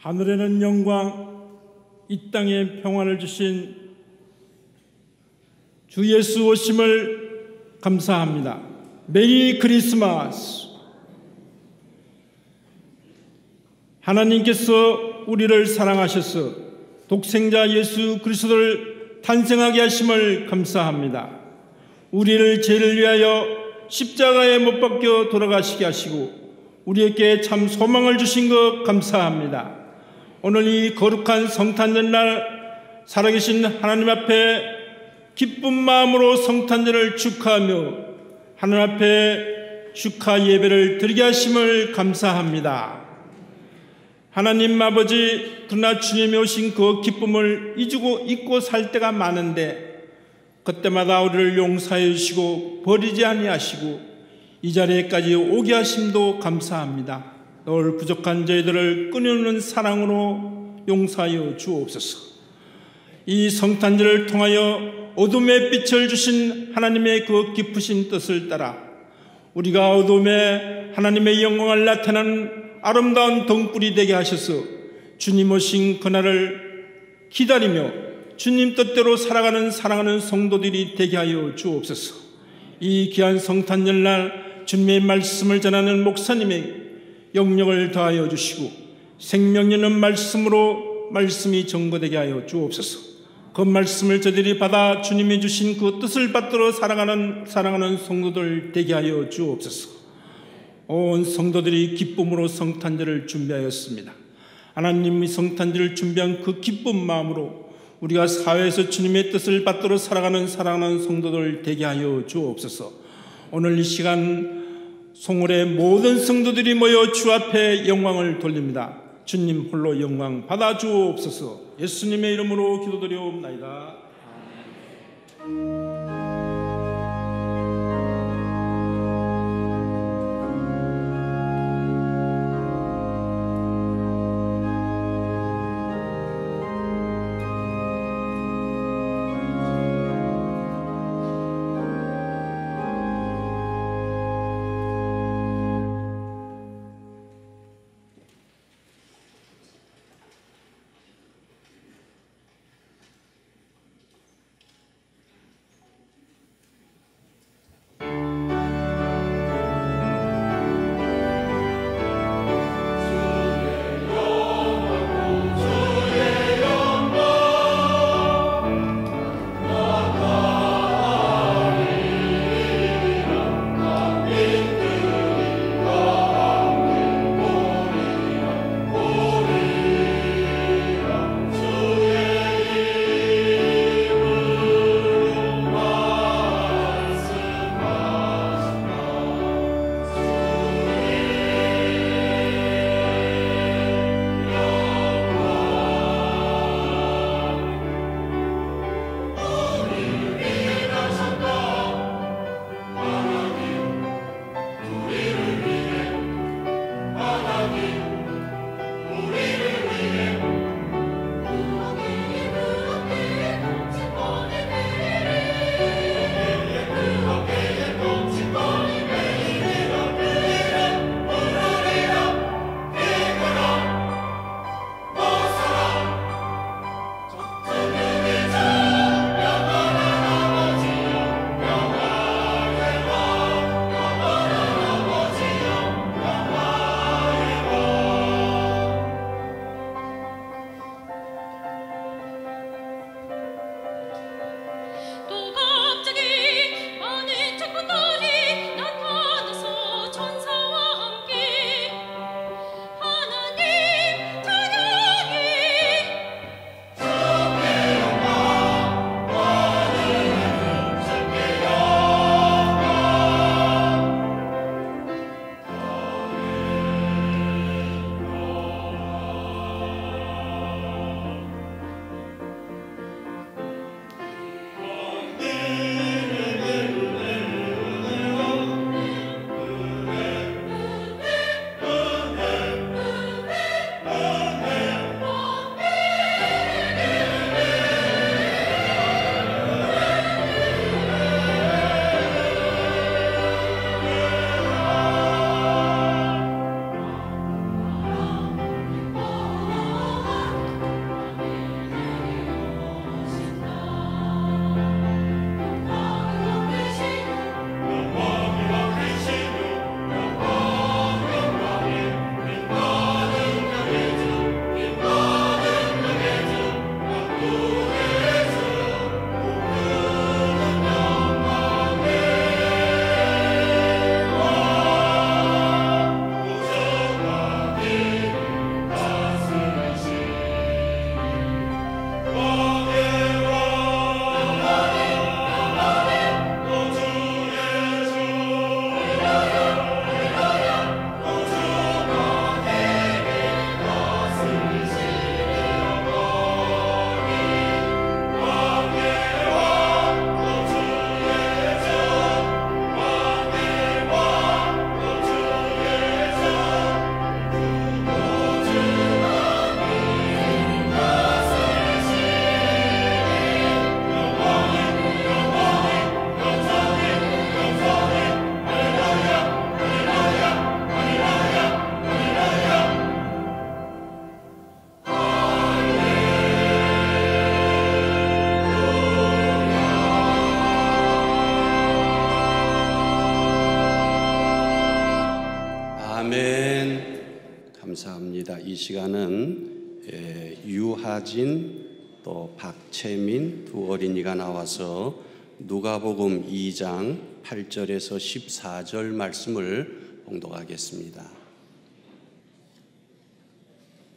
하늘에는 영광, 이 땅에 평안을 주신 주 예수 오심을 감사합니다. 메리 크리스마스. 하나님께서 우리를 사랑하셔서 독생자 예수 그리스도를 탄생하게 하심을 감사합니다. 우리를 죄를 위하여 십자가에 못 박혀 돌아가시게 하시고 우리에게 참 소망을 주신 것 감사합니다. 오늘 이 거룩한 성탄절날 살아계신 하나님 앞에 기쁜 마음으로 성탄절을 축하하며 하나님 앞에 축하 예배를 드리게 하심을 감사합니다. 하나님 아버지, 그러나 주님이 오신 그 기쁨을 잊고 살 때가 많은데 그때마다 우리를 용서해 주시고 버리지 아니하시고 이 자리에까지 오게 하심도 감사합니다. 늘 부족한 저희들을 끊임없는 사랑으로 용서하여 주옵소서. 이 성탄절을 통하여 어둠의 빛을 주신 하나님의 그 깊으신 뜻을 따라 우리가 어둠에 하나님의 영광을 나타내는 아름다운 등불이 되게 하셔서 주님 오신 그날을 기다리며 주님 뜻대로 살아가는 사랑하는 성도들이 되게 하여 주옵소서. 이 귀한 성탄절날 주님의 말씀을 전하는 목사님의 영역을 더하여 주시고 생명 있는 말씀으로 말씀이 증거되게 하여 주옵소서. 그 말씀을 저들이 받아 주님이 주신 그 뜻을 받들어 살아가는 사랑하는 성도들 되게 하여 주옵소서. 온 성도들이 기쁨으로 성탄절을 준비하였습니다. 하나님이 성탄절을 준비한 그 기쁜 마음으로 우리가 사회에서 주님의 뜻을 받들어 살아가는 사랑하는 성도들 되게 하여 주옵소서. 오늘 이 시간 송월의 모든 성도들이 모여 주 앞에 영광을 돌립니다. 주님 홀로 영광 받아 주옵소서. 예수님의 이름으로 기도드리옵나이다. 이 시간은 유하진 또 박채민 두 어린이가 나와서 누가복음 2장 8절에서 14절 말씀을 봉독하겠습니다.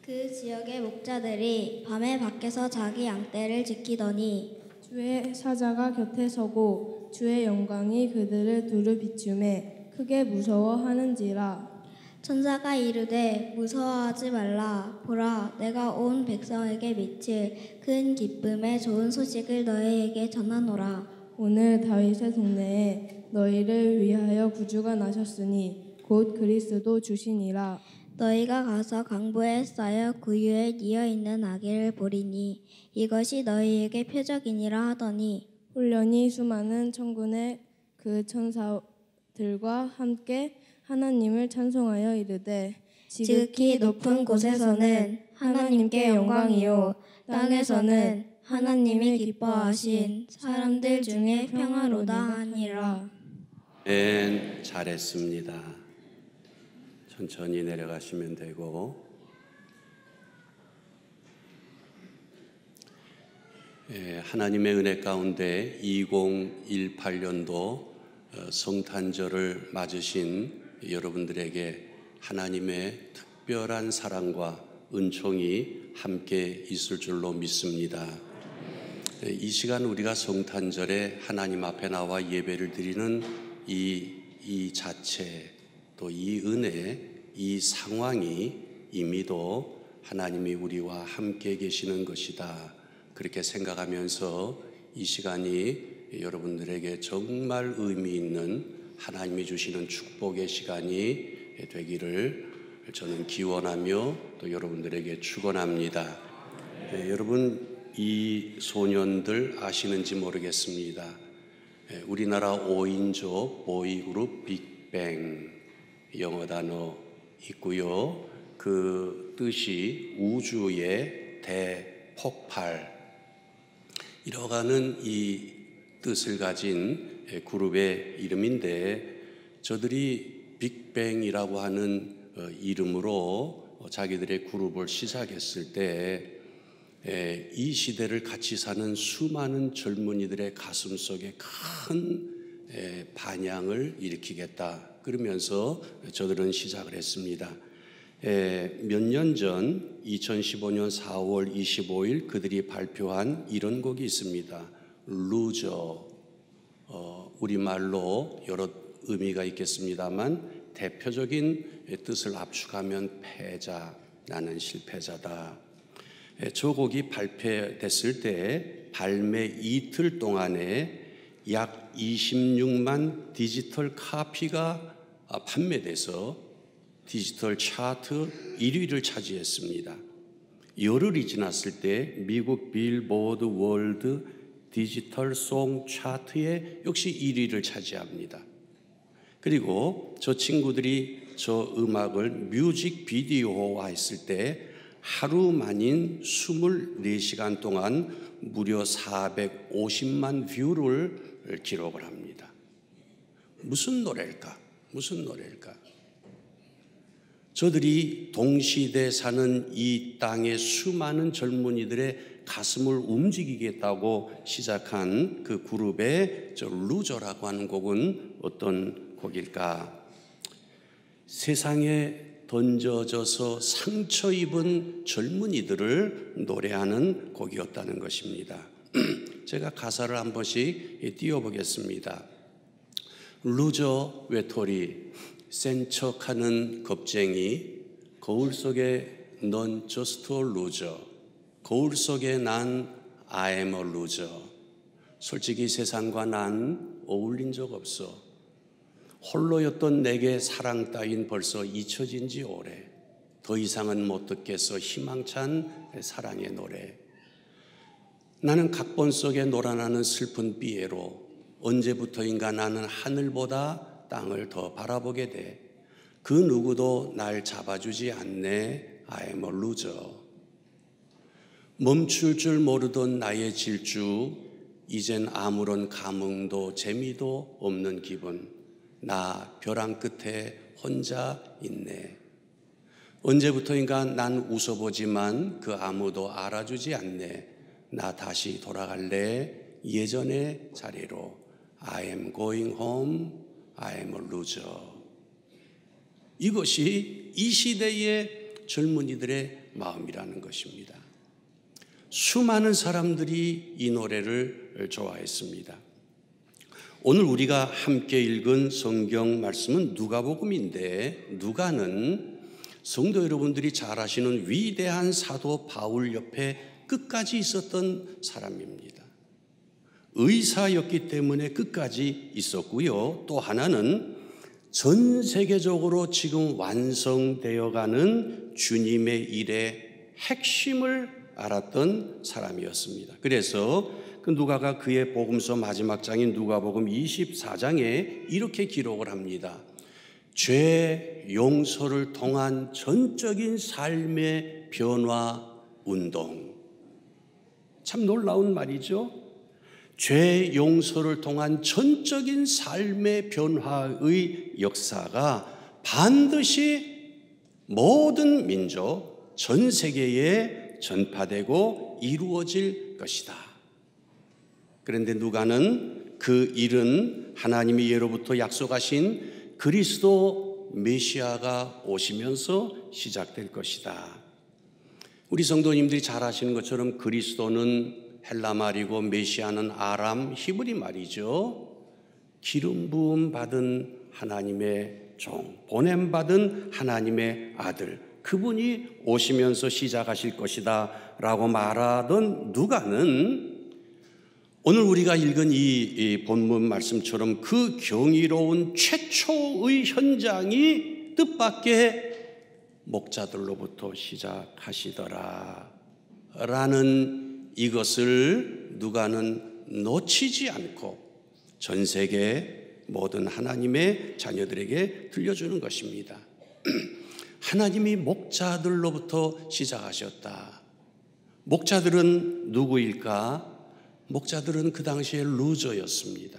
그 지역의 목자들이 밤에 밖에서 자기 양떼를 지키더니 주의 사자가 곁에 서고 주의 영광이 그들을 두루 비추매 크게 무서워하는지라. 천사가 이르되 무서워하지 말라. 보라, 내가 온 백성에게 미칠 큰 기쁨의 좋은 소식을 너희에게 전하노라. 오늘 다윗의 동네에 너희를 위하여 구주가 나셨으니 곧 그리스도 주시니라. 너희가 가서 강보에 쌓여 구유에 뉘어 있는 아기를 보리니 이것이 너희에게 표적이니라 하더니 홀련히 수많은 천군의 그 천사들과 함께 하나님을 찬송하여 이르되 지극히 높은 곳에서는 하나님께 영광이요 땅에서는 하나님이 기뻐하신 사람들 중에 평화로다 하니라. 잘했습니다. 천천히 내려가시면 되고, 하나님의 은혜 가운데 2018년도 성탄절을 맞으신 여러분들에게 하나님의 특별한 사랑과 은총이 함께 있을 줄로 믿습니다. 이 시간 우리가 성탄절에 하나님 앞에 나와 예배를 드리는 이 자체, 또 이 은혜, 이 상황이 이미도 하나님이 우리와 함께 계시는 것이다, 그렇게 생각하면서 이 시간이 여러분들에게 정말 의미 있는 하나님이 주시는 축복의 시간이 되기를 저는 기원하며 또 여러분들에게 축원합니다. 여러분, 이 소년들 아시는지 모르겠습니다. 우리나라 5인조 보이그룹 빅뱅, 영어 단어 있고요. 그 뜻이 우주의 대폭발, 이뤄가는 이 뜻을 가진 그룹의 이름인데, 저들이 빅뱅이라고 하는 이름으로 자기들의 그룹을 시작했을 때 이 시대를 같이 사는 수많은 젊은이들의 가슴 속에 큰 반향을 일으키겠다, 그러면서 저들은 시작을 했습니다. 몇 년 전 2015년 4월 25일 그들이 발표한 이런 곡이 있습니다. 루저. 우리말로 여러 의미가 있겠습니다만 대표적인 뜻을 압축하면 패자, 나는 실패자다. 저 곡이 발표됐을 때 발매 이틀 동안에 약 26만 디지털 카피가 판매돼서 디지털 차트 1위를 차지했습니다. 열흘이 지났을 때 미국 빌보드 월드 디지털 송 차트에 역시 1위를 차지합니다. 그리고 저 친구들이 저 음악을 뮤직 비디오화 했을 때 하루 만인 24시간 동안 무려 450만 뷰를 기록을 합니다. 무슨 노래일까? 무슨 노래일까? 저들이 동시대에 사는 이 땅의 수많은 젊은이들의 가슴을 움직이겠다고 시작한 그 그룹의 저 루저라고 하는 곡은 어떤 곡일까? 세상에 던져져서 상처 입은 젊은이들을 노래하는 곡이었다는 것입니다. 제가 가사를 한 번씩 띄워보겠습니다. 루저 외톨이, 센 척하는 겁쟁이, 거울 속에 넌 just a loser, 거울 속에 난 I am a loser. 솔직히 세상과 난 어울린 적 없어. 홀로였던 내게 사랑 따윈 벌써 잊혀진 지 오래. 더 이상은 못 듣겠어 희망찬 사랑의 노래. 나는 각본 속에 놀아나는 슬픈 삐에로, 언제부터인가 나는 하늘보다 땅을 더 바라보게 돼. 그 누구도 날 잡아주지 않네. I am a loser. 멈출 줄 모르던 나의 질주, 이젠 아무런 감흥도 재미도 없는 기분. 나 벼랑 끝에 혼자 있네. 언제부터인가 난 웃어보지만 그 아무도 알아주지 않네. 나 다시 돌아갈래. 예전의 자리로. I am going home. I am a loser. 이것이 이 시대의 젊은이들의 마음이라는 것입니다. 수많은 사람들이 이 노래를 좋아했습니다. 오늘 우리가 함께 읽은 성경 말씀은 누가복음인데, 누가는 성도 여러분들이 잘 아시는 위대한 사도 바울 옆에 끝까지 있었던 사람입니다. 의사였기 때문에 끝까지 있었고요. 또 하나는 전 세계적으로 지금 완성되어가는 주님의 일의 핵심을 알았던 사람이었습니다. 그래서 그 누가가 그의 복음서 마지막 장인 누가복음 24장에 이렇게 기록을 합니다. 죄 용서를 통한 전적인 삶의 변화 운동. 참 놀라운 말이죠. 죄 용서를 통한 전적인 삶의 변화의 역사가 반드시 모든 민족, 전 세계에 전파되고 이루어질 것이다. 그런데 누가는 그 일은 하나님이 예로부터 약속하신 그리스도 메시아가 오시면서 시작될 것이다. 우리 성도님들이 잘 아시는 것처럼 그리스도는 헬라 말이고 메시아는 아람 히브리 말이죠. 기름 부음 받은 하나님의 종, 보냄 받은 하나님의 아들, 그분이 오시면서 시작하실 것이다 라고 말하던 누가는 오늘 우리가 읽은 이 본문 말씀처럼 그 경이로운 최초의 현장이 뜻밖의 목자들로부터 시작하시더라 라는 이것을 누가는 놓치지 않고 전 세계 모든 하나님의 자녀들에게 들려주는 것입니다. 하나님이 목자들로부터 시작하셨다. 목자들은 누구일까? 목자들은 그 당시에 루저였습니다.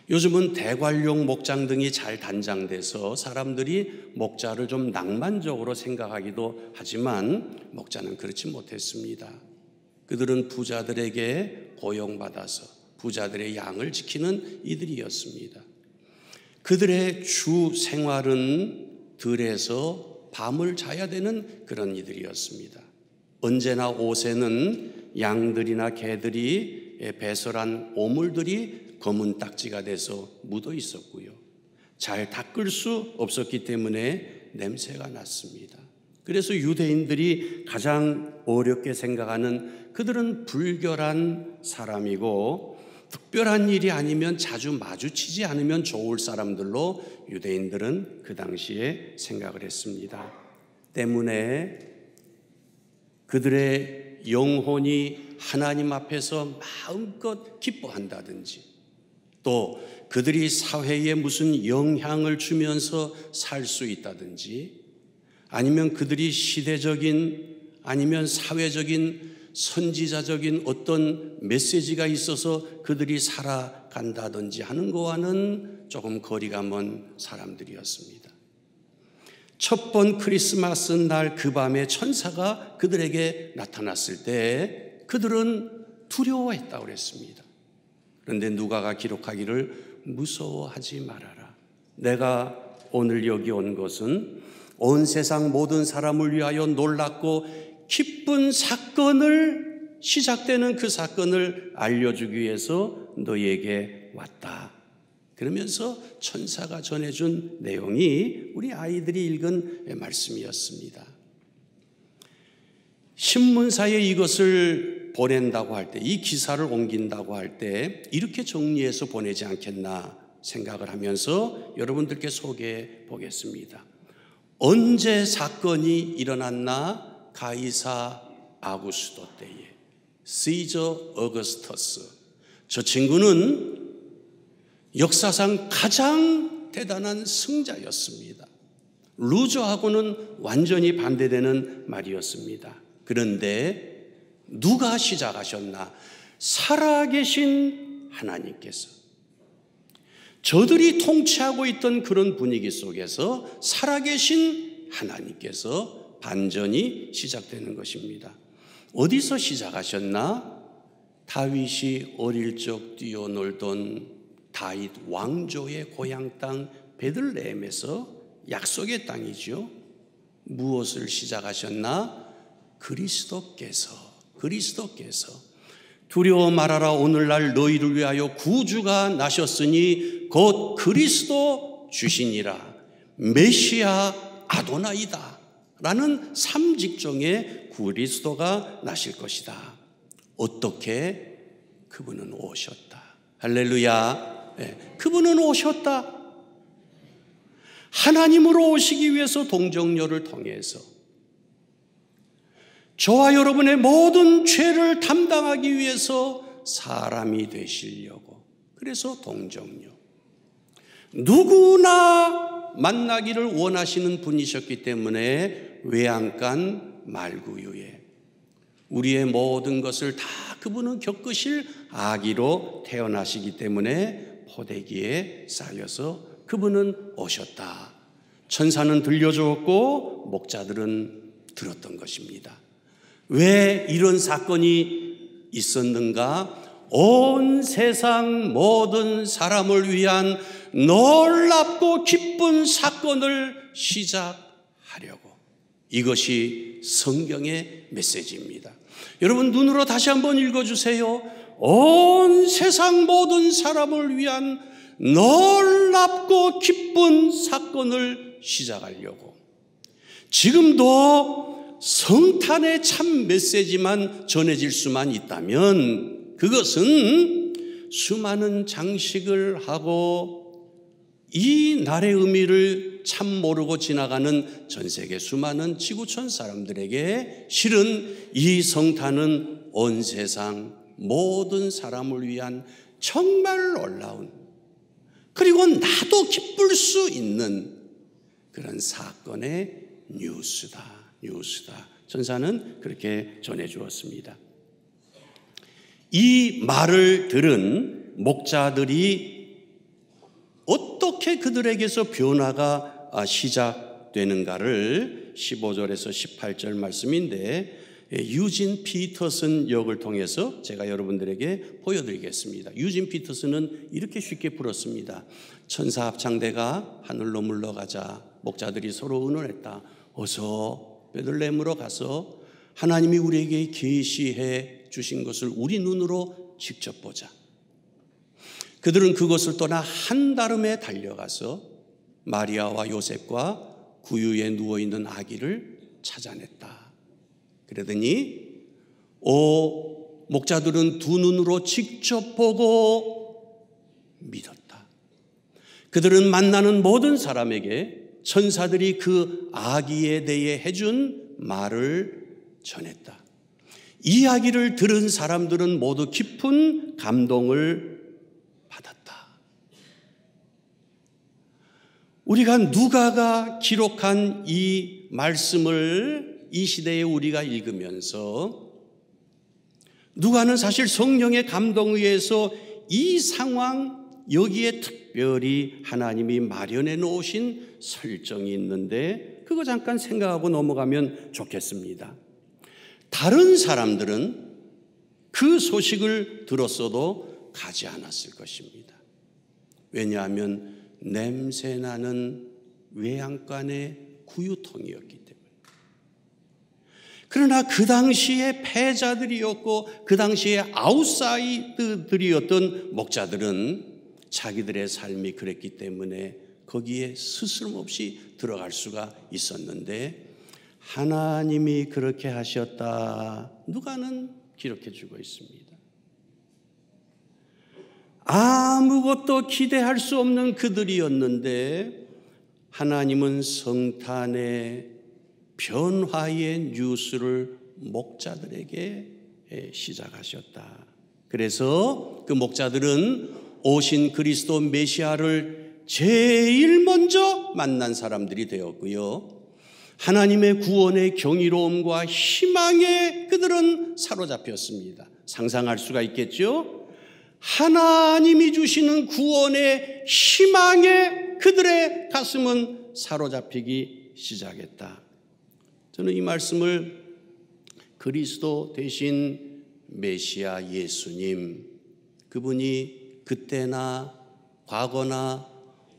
요즘은 대관령 목장 등이 잘 단장돼서 사람들이 목자를 좀 낭만적으로 생각하기도 하지만 목자는 그렇지 못했습니다. 그들은 부자들에게 고용받아서 부자들의 양을 지키는 이들이었습니다. 그들의 주 생활은 들에서 밤을 자야 되는 그런 이들이었습니다. 언제나 옷에는 양들이나 개들이 배설한 오물들이 검은 딱지가 돼서 묻어 있었고요. 잘 닦을 수 없었기 때문에 냄새가 났습니다. 그래서 유대인들이 가장 어렵게 생각하는 그들은 불결한 사람이고 특별한 일이 아니면 자주 마주치지 않으면 좋을 사람들로 유대인들은 그 당시에 생각을 했습니다. 때문에 그들의 영혼이 하나님 앞에서 마음껏 기뻐한다든지 또 그들이 사회에 무슨 영향을 주면서 살 수 있다든지 아니면 그들이 시대적인 아니면 사회적인 선지자적인 어떤 메시지가 있어서 그들이 살아간다든지 하는 것과는 조금 거리가 먼 사람들이었습니다. 첫 번 크리스마스 날 그 밤에 천사가 그들에게 나타났을 때 그들은 두려워했다고 그랬습니다. 그런데 누가가 기록하기를 무서워하지 말아라. 내가 오늘 여기 온 것은 온 세상 모든 사람을 위하여 놀랍고 기쁜 사건을 시작되는 그 사건을 알려주기 위해서 너희에게 왔다. 그러면서 천사가 전해준 내용이 우리 아이들이 읽은 말씀이었습니다. 신문사에 이것을 보낸다고 할 때, 이 기사를 옮긴다고 할 때 이렇게 정리해서 보내지 않겠나 생각을 하면서 여러분들께 소개해 보겠습니다. 언제 사건이 일어났나? 가이사 아구스도 때에 시저 어거스터스. 저 친구는 역사상 가장 대단한 승자였습니다. 루저하고는 완전히 반대되는 말이었습니다. 그런데 누가 시작하셨나? 살아계신 하나님께서. 저들이 통치하고 있던 그런 분위기 속에서 살아계신 하나님께서 반전이 시작되는 것입니다. 어디서 시작하셨나? 다윗이 어릴 적 뛰어놀던 다윗 왕조의 고향 땅 베들레헴에서 약속의 땅이죠. 무엇을 시작하셨나? 그리스도께서 두려워 말아라, 오늘날 너희를 위하여 구주가 나셨으니 곧 그리스도 주시니라, 메시아 아도나이다 라는 3직종의 그리스도가 나실 것이다. 어떻게? 그분은 오셨다. 할렐루야. 네, 그분은 오셨다. 하나님으로 오시기 위해서 동정녀를 통해서 저와 여러분의 모든 죄를 담당하기 위해서 사람이 되시려고, 그래서 동정녀, 누구나 만나기를 원하시는 분이셨기 때문에 외양간 말구유에 우리의 모든 것을 다 그분은 겪으실 아기로 태어나시기 때문에 포대기에 쌓여서 그분은 오셨다. 천사는 들려주었고 목자들은 들었던 것입니다. 왜 이런 사건이 있었는가? 온 세상 모든 사람을 위한 놀랍고 기쁜 사건을 시작하려고. 이것이 성경의 메시지입니다. 여러분 눈으로 다시 한번 읽어주세요. 온 세상 모든 사람을 위한 놀랍고 기쁜 사건을 시작하려고. 지금도 성탄의 참 메시지만 전해질 수만 있다면 그것은 수많은 장식을 하고 이 날의 의미를 참 모르고 지나가는 전 세계 수많은 지구촌 사람들에게 실은 이 성탄은 온 세상 모든 사람을 위한 정말 놀라운, 그리고 나도 기쁠 수 있는 그런 사건의 뉴스다. 천사는 그렇게 전해주었습니다. 이 말을 들은 목자들이 어떻게 그들에게서 변화가 시작되는가를 15절에서 18절 말씀인데 유진 피터슨 역을 통해서 제가 여러분들에게 보여드리겠습니다. 유진 피터슨은 이렇게 쉽게 풀었습니다. 천사 합창대가 하늘로 물러가자 목자들이 서로 의논했다. 어서 베들레헴으로 가서 하나님이 우리에게 계시해 주신 것을 우리 눈으로 직접 보자. 그들은 그것을 떠나 한다름에 달려가서 마리아와 요셉과 구유에 누워있는 아기를 찾아냈다. 그러더니 목자들은 두 눈으로 직접 보고 믿었다. 그들은 만나는 모든 사람에게 천사들이 그 아기에 대해 해준 말을 전했다. 이야기를 들은 사람들은 모두 깊은 감동을 받았다. 우리가 누가가 기록한 이 말씀을 이 시대에 우리가 읽으면서 누가는 사실 성령의 감동에 의해서 이 상황, 여기에 특별히 하나님이 마련해 놓으신 설정이 있는데 그거 잠깐 생각하고 넘어가면 좋겠습니다. 다른 사람들은 그 소식을 들었어도 가지 않았을 것입니다. 왜냐하면 냄새나는 외양간의 구유통이었기 때문에. 그러나 그 당시에 패자들이었고 그 당시에 아웃사이드들이었던 목자들은 자기들의 삶이 그랬기 때문에 거기에 스스럼없이 들어갈 수가 있었는데 하나님이 그렇게 하셨다. 누가는 기록해 주고 있습니다. 아무것도 기대할 수 없는 그들이었는데 하나님은 성탄의 변화의 뉴스를 목자들에게 시작하셨다. 그래서 그 목자들은 오신 그리스도 메시아를 제일 먼저 만난 사람들이 되었고요. 하나님의 구원의 경이로움과 희망에 그들은 사로잡혔습니다. 상상할 수가 있겠죠? 하나님이 주시는 구원의 희망에 그들의 가슴은 사로잡히기 시작했다. 저는 이 말씀을 그리스도 대신 메시아 예수님, 그분이 그때나 과거나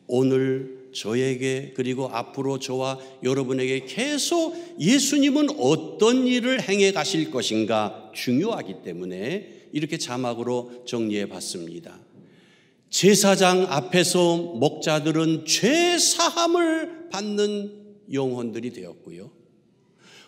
오늘 저에게 그리고 앞으로 저와 여러분에게 계속 예수님은 어떤 일을 행해 가실 것인가 중요하기 때문에 이렇게 자막으로 정리해 봤습니다. 제사장 앞에서 목자들은 죄 사함을 받는 영혼들이 되었고요.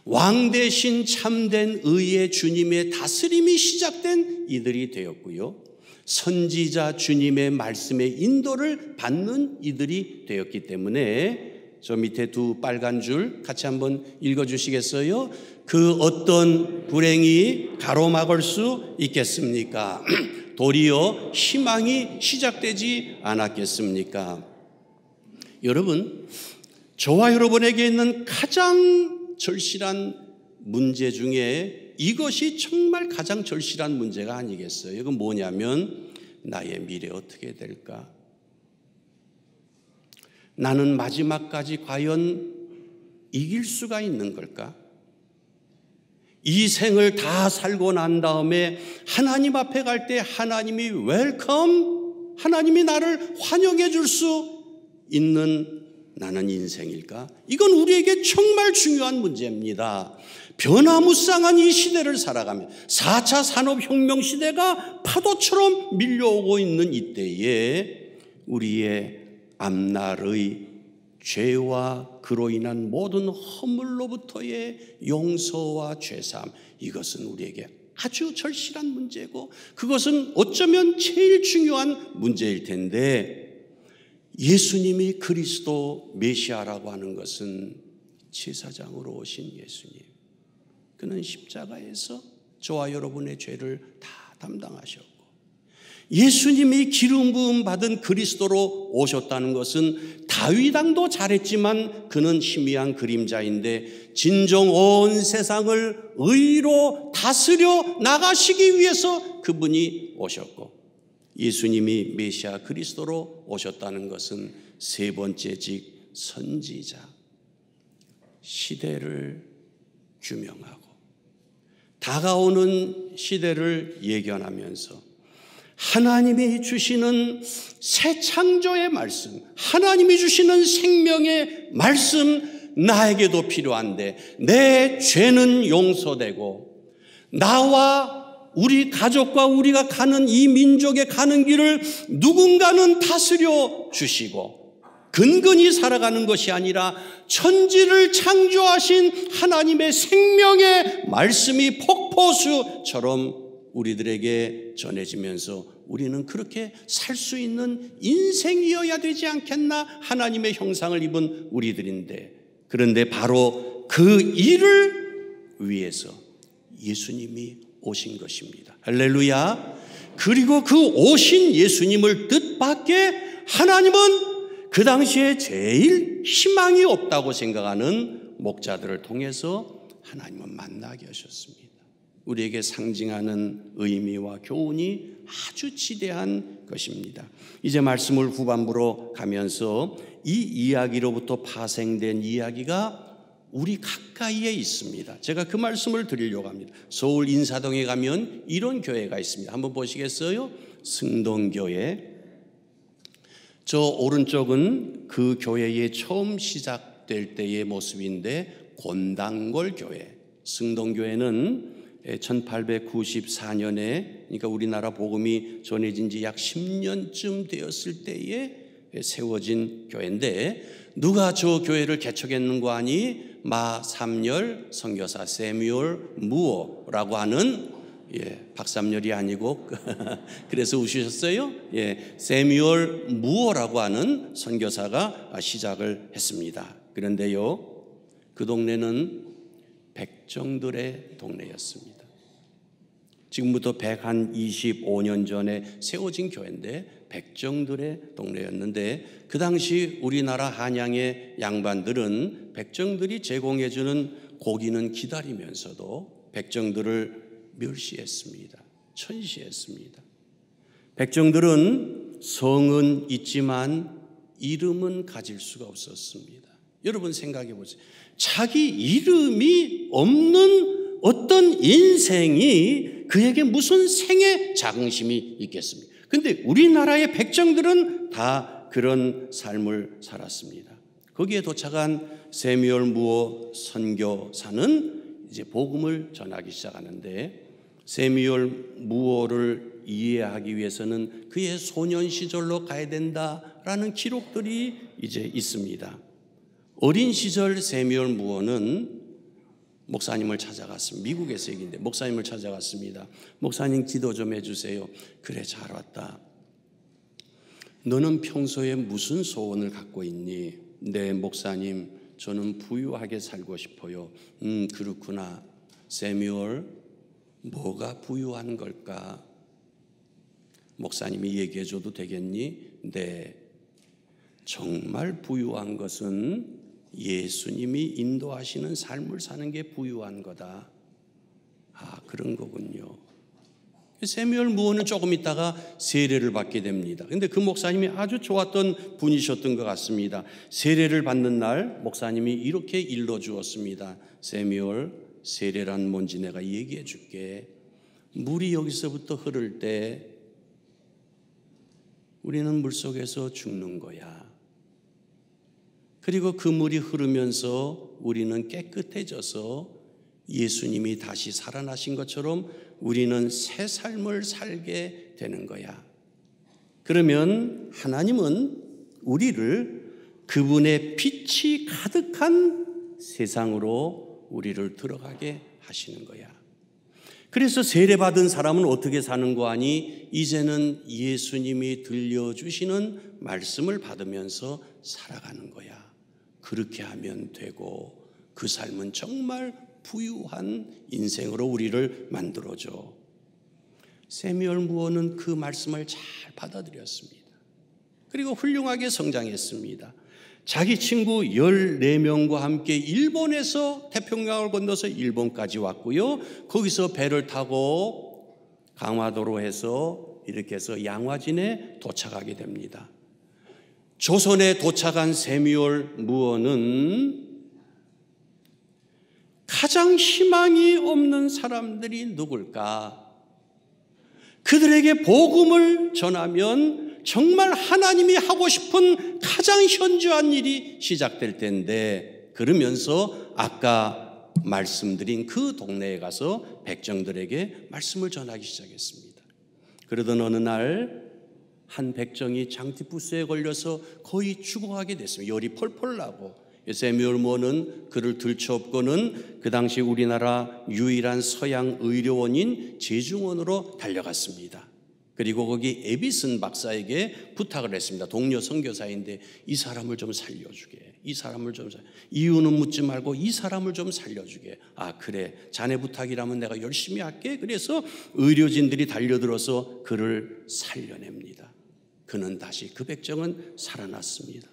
왕 대신 참된 의의 주님의 다스림이 시작된 이들이 되었고요. 선지자 주님의 말씀의 인도를 받는 이들이 되었기 때문에 저 밑에 두 빨간 줄 같이 한번 읽어주시겠어요? 그 어떤 불행이 가로막을 수 있겠습니까? 도리어 희망이 시작되지 않았겠습니까? 여러분, 저와 여러분에게 있는 가장 절실한 문제 중에 이것이 정말 가장 절실한 문제가 아니겠어요? 이건 뭐냐면 나의 미래 어떻게 될까? 나는 마지막까지 과연 이길 수가 있는 걸까? 이 생을 다 살고 난 다음에 하나님 앞에 갈 때 하나님이 웰컴, 하나님이 나를 환영해 줄 수 있는 나는 인생일까? 이건 우리에게 정말 중요한 문제입니다. 변화무쌍한 이 시대를 살아가며 4차 산업혁명 시대가 파도처럼 밀려오고 있는 이때에 우리의 앞날의 죄와 그로 인한 모든 허물로부터의 용서와 죄사함, 이것은 우리에게 아주 절실한 문제고 그것은 어쩌면 제일 중요한 문제일 텐데, 예수님이 그리스도 메시아라고 하는 것은 제사장으로 오신 예수님, 그는 십자가에서 저와 여러분의 죄를 다 담당하셨고 예수님이 기름 부음 받은 그리스도로 오셨다는 것은 다윗 왕도 잘했지만 그는 희미한 그림자인데 진정 온 세상을 의로 다스려 나가시기 위해서 그분이 오셨고, 예수님이 메시아 그리스도로 오셨다는 것은 세 번째 직 선지자, 시대를 규명하고 다가오는 시대를 예견하면서 하나님이 주시는 새 창조의 말씀, 하나님이 주시는 생명의 말씀, 나에게도 필요한데 내 죄는 용서되고 나와 우리 가족과 우리가 가는 이 민족의 가는 길을 누군가는 다스려 주시고 근근히 살아가는 것이 아니라 천지를 창조하신 하나님의 생명의 말씀이 폭포수처럼 우리들에게 전해지면서 우리는 그렇게 살 수 있는 인생이어야 되지 않겠나? 하나님의 형상을 입은 우리들인데, 그런데 바로 그 일을 위해서 예수님이 오신 것입니다. 할렐루야. 그리고 그 오신 예수님을 뜻밖에 하나님은 그 당시에 제일 희망이 없다고 생각하는 목자들을 통해서 하나님은 만나게 하셨습니다. 우리에게 상징하는 의미와 교훈이 아주 지대한 것입니다. 이제 말씀을 후반부로 가면서 이 이야기로부터 파생된 이야기가 우리 가까이에 있습니다. 제가 그 말씀을 드리려고 합니다. 서울 인사동에 가면 이런 교회가 있습니다. 한번 보시겠어요? 승동교회. 저 오른쪽은 그 교회의 처음 시작될 때의 모습인데 곤당골 교회. 승동교회는 1894년에 그러니까 우리나라 복음이 전해진 지 약 10년쯤 되었을 때에 세워진 교회인데, 누가 저 교회를 개척했는고 하니 마3열 선교사 세뮤얼 무어라고 하는, 박삼열이 아니고 그래서 우시셨어요? 세뮤얼 무어라고 하는 선교사가 시작을 했습니다. 그런데요, 그 동네는 백정들의 동네였습니다. 지금부터 125년 전에 세워진 교회인데 백정들의 동네였는데, 그 당시 우리나라 한양의 양반들은 백정들이 제공해주는 고기는 기다리면서도 백정들을 멸시했습니다. 천시했습니다. 백정들은 성은 있지만 이름은 가질 수가 없었습니다. 여러분 생각해 보세요. 자기 이름이 없는 어떤 인생이 그에게 무슨 생애 자긍심이 있겠습니까? 근데 우리나라의 백성들은 다 그런 삶을 살았습니다. 거기에 도착한 세뮤얼 무어 선교사는 이제 복음을 전하기 시작하는데, 세뮤얼 무어를 이해하기 위해서는 그의 소년 시절로 가야 된다라는 기록들이 이제 있습니다. 어린 시절 세뮤얼 무어는 목사님을 찾아갔습니다. 미국에서 얘기인데 목사님을 찾아갔습니다. 목사님 기도 좀 해주세요. 그래, 잘 왔다. 너는 평소에 무슨 소원을 갖고 있니? 네, 목사님, 저는 부유하게 살고 싶어요. 그렇구나. 세뮤얼, 뭐가 부유한 걸까? 목사님이 얘기해 줘도 되겠니? 네, 정말 부유한 것은 예수님이 인도하시는 삶을 사는 게 부유한 거다. 아, 그런 거군요. 세뮤얼 무어는 조금 있다가 세례를 받게 됩니다. 그런데 그 목사님이 아주 좋았던 분이셨던 것 같습니다. 세례를 받는 날 목사님이 이렇게 일러주었습니다. 세뮤얼, 세례란 뭔지 내가 얘기해 줄게. 물이 여기서부터 흐를 때 우리는 물속에서 죽는 거야. 그리고 그 물이 흐르면서 우리는 깨끗해져서 예수님이 다시 살아나신 것처럼 우리는 새 삶을 살게 되는 거야. 그러면 하나님은 우리를 그분의 빛이 가득한 세상으로 우리를 들어가게 하시는 거야. 그래서 세례받은 사람은 어떻게 사는 거 아니? 이제는 예수님이 들려주시는 말씀을 받으면서 살아가는 거야. 그렇게 하면 되고 그 삶은 정말 부유한 인생으로 우리를 만들어줘. 세뮤얼 무어는 그 말씀을 잘 받아들였습니다. 그리고 훌륭하게 성장했습니다. 자기 친구 14명과 함께 일본에서 태평양을 건너서 일본까지 왔고요. 거기서 배를 타고 강화도로 해서 이렇게 해서 양화진에 도착하게 됩니다. 조선에 도착한 세뮤얼 무어는 가장 희망이 없는 사람들이 누굴까? 그들에게 복음을 전하면 정말 하나님이 하고 싶은 가장 현저한 일이 시작될 텐데, 그러면서 아까 말씀드린 그 동네에 가서 백정들에게 말씀을 전하기 시작했습니다. 그러던 어느 날 한 백정이 장티푸스에 걸려서 거의 죽어가게 됐습니다. 열이 펄펄 나고. 세뮤얼 무어는 그를 들쳐업고는 그 당시 우리나라 유일한 서양 의료원인 제중원으로 달려갔습니다. 그리고 거기 에비슨 박사에게 부탁을 했습니다. 동료 선교사인데 이 사람을 좀 살려주게. 이 사람을 좀 이유는 묻지 말고 이 사람을 좀 살려주게. 아, 그래, 자네 부탁이라면 내가 열심히 할게. 그래서 의료진들이 달려들어서 그를 살려냅니다. 그는 다시, 그 백정은 살아났습니다.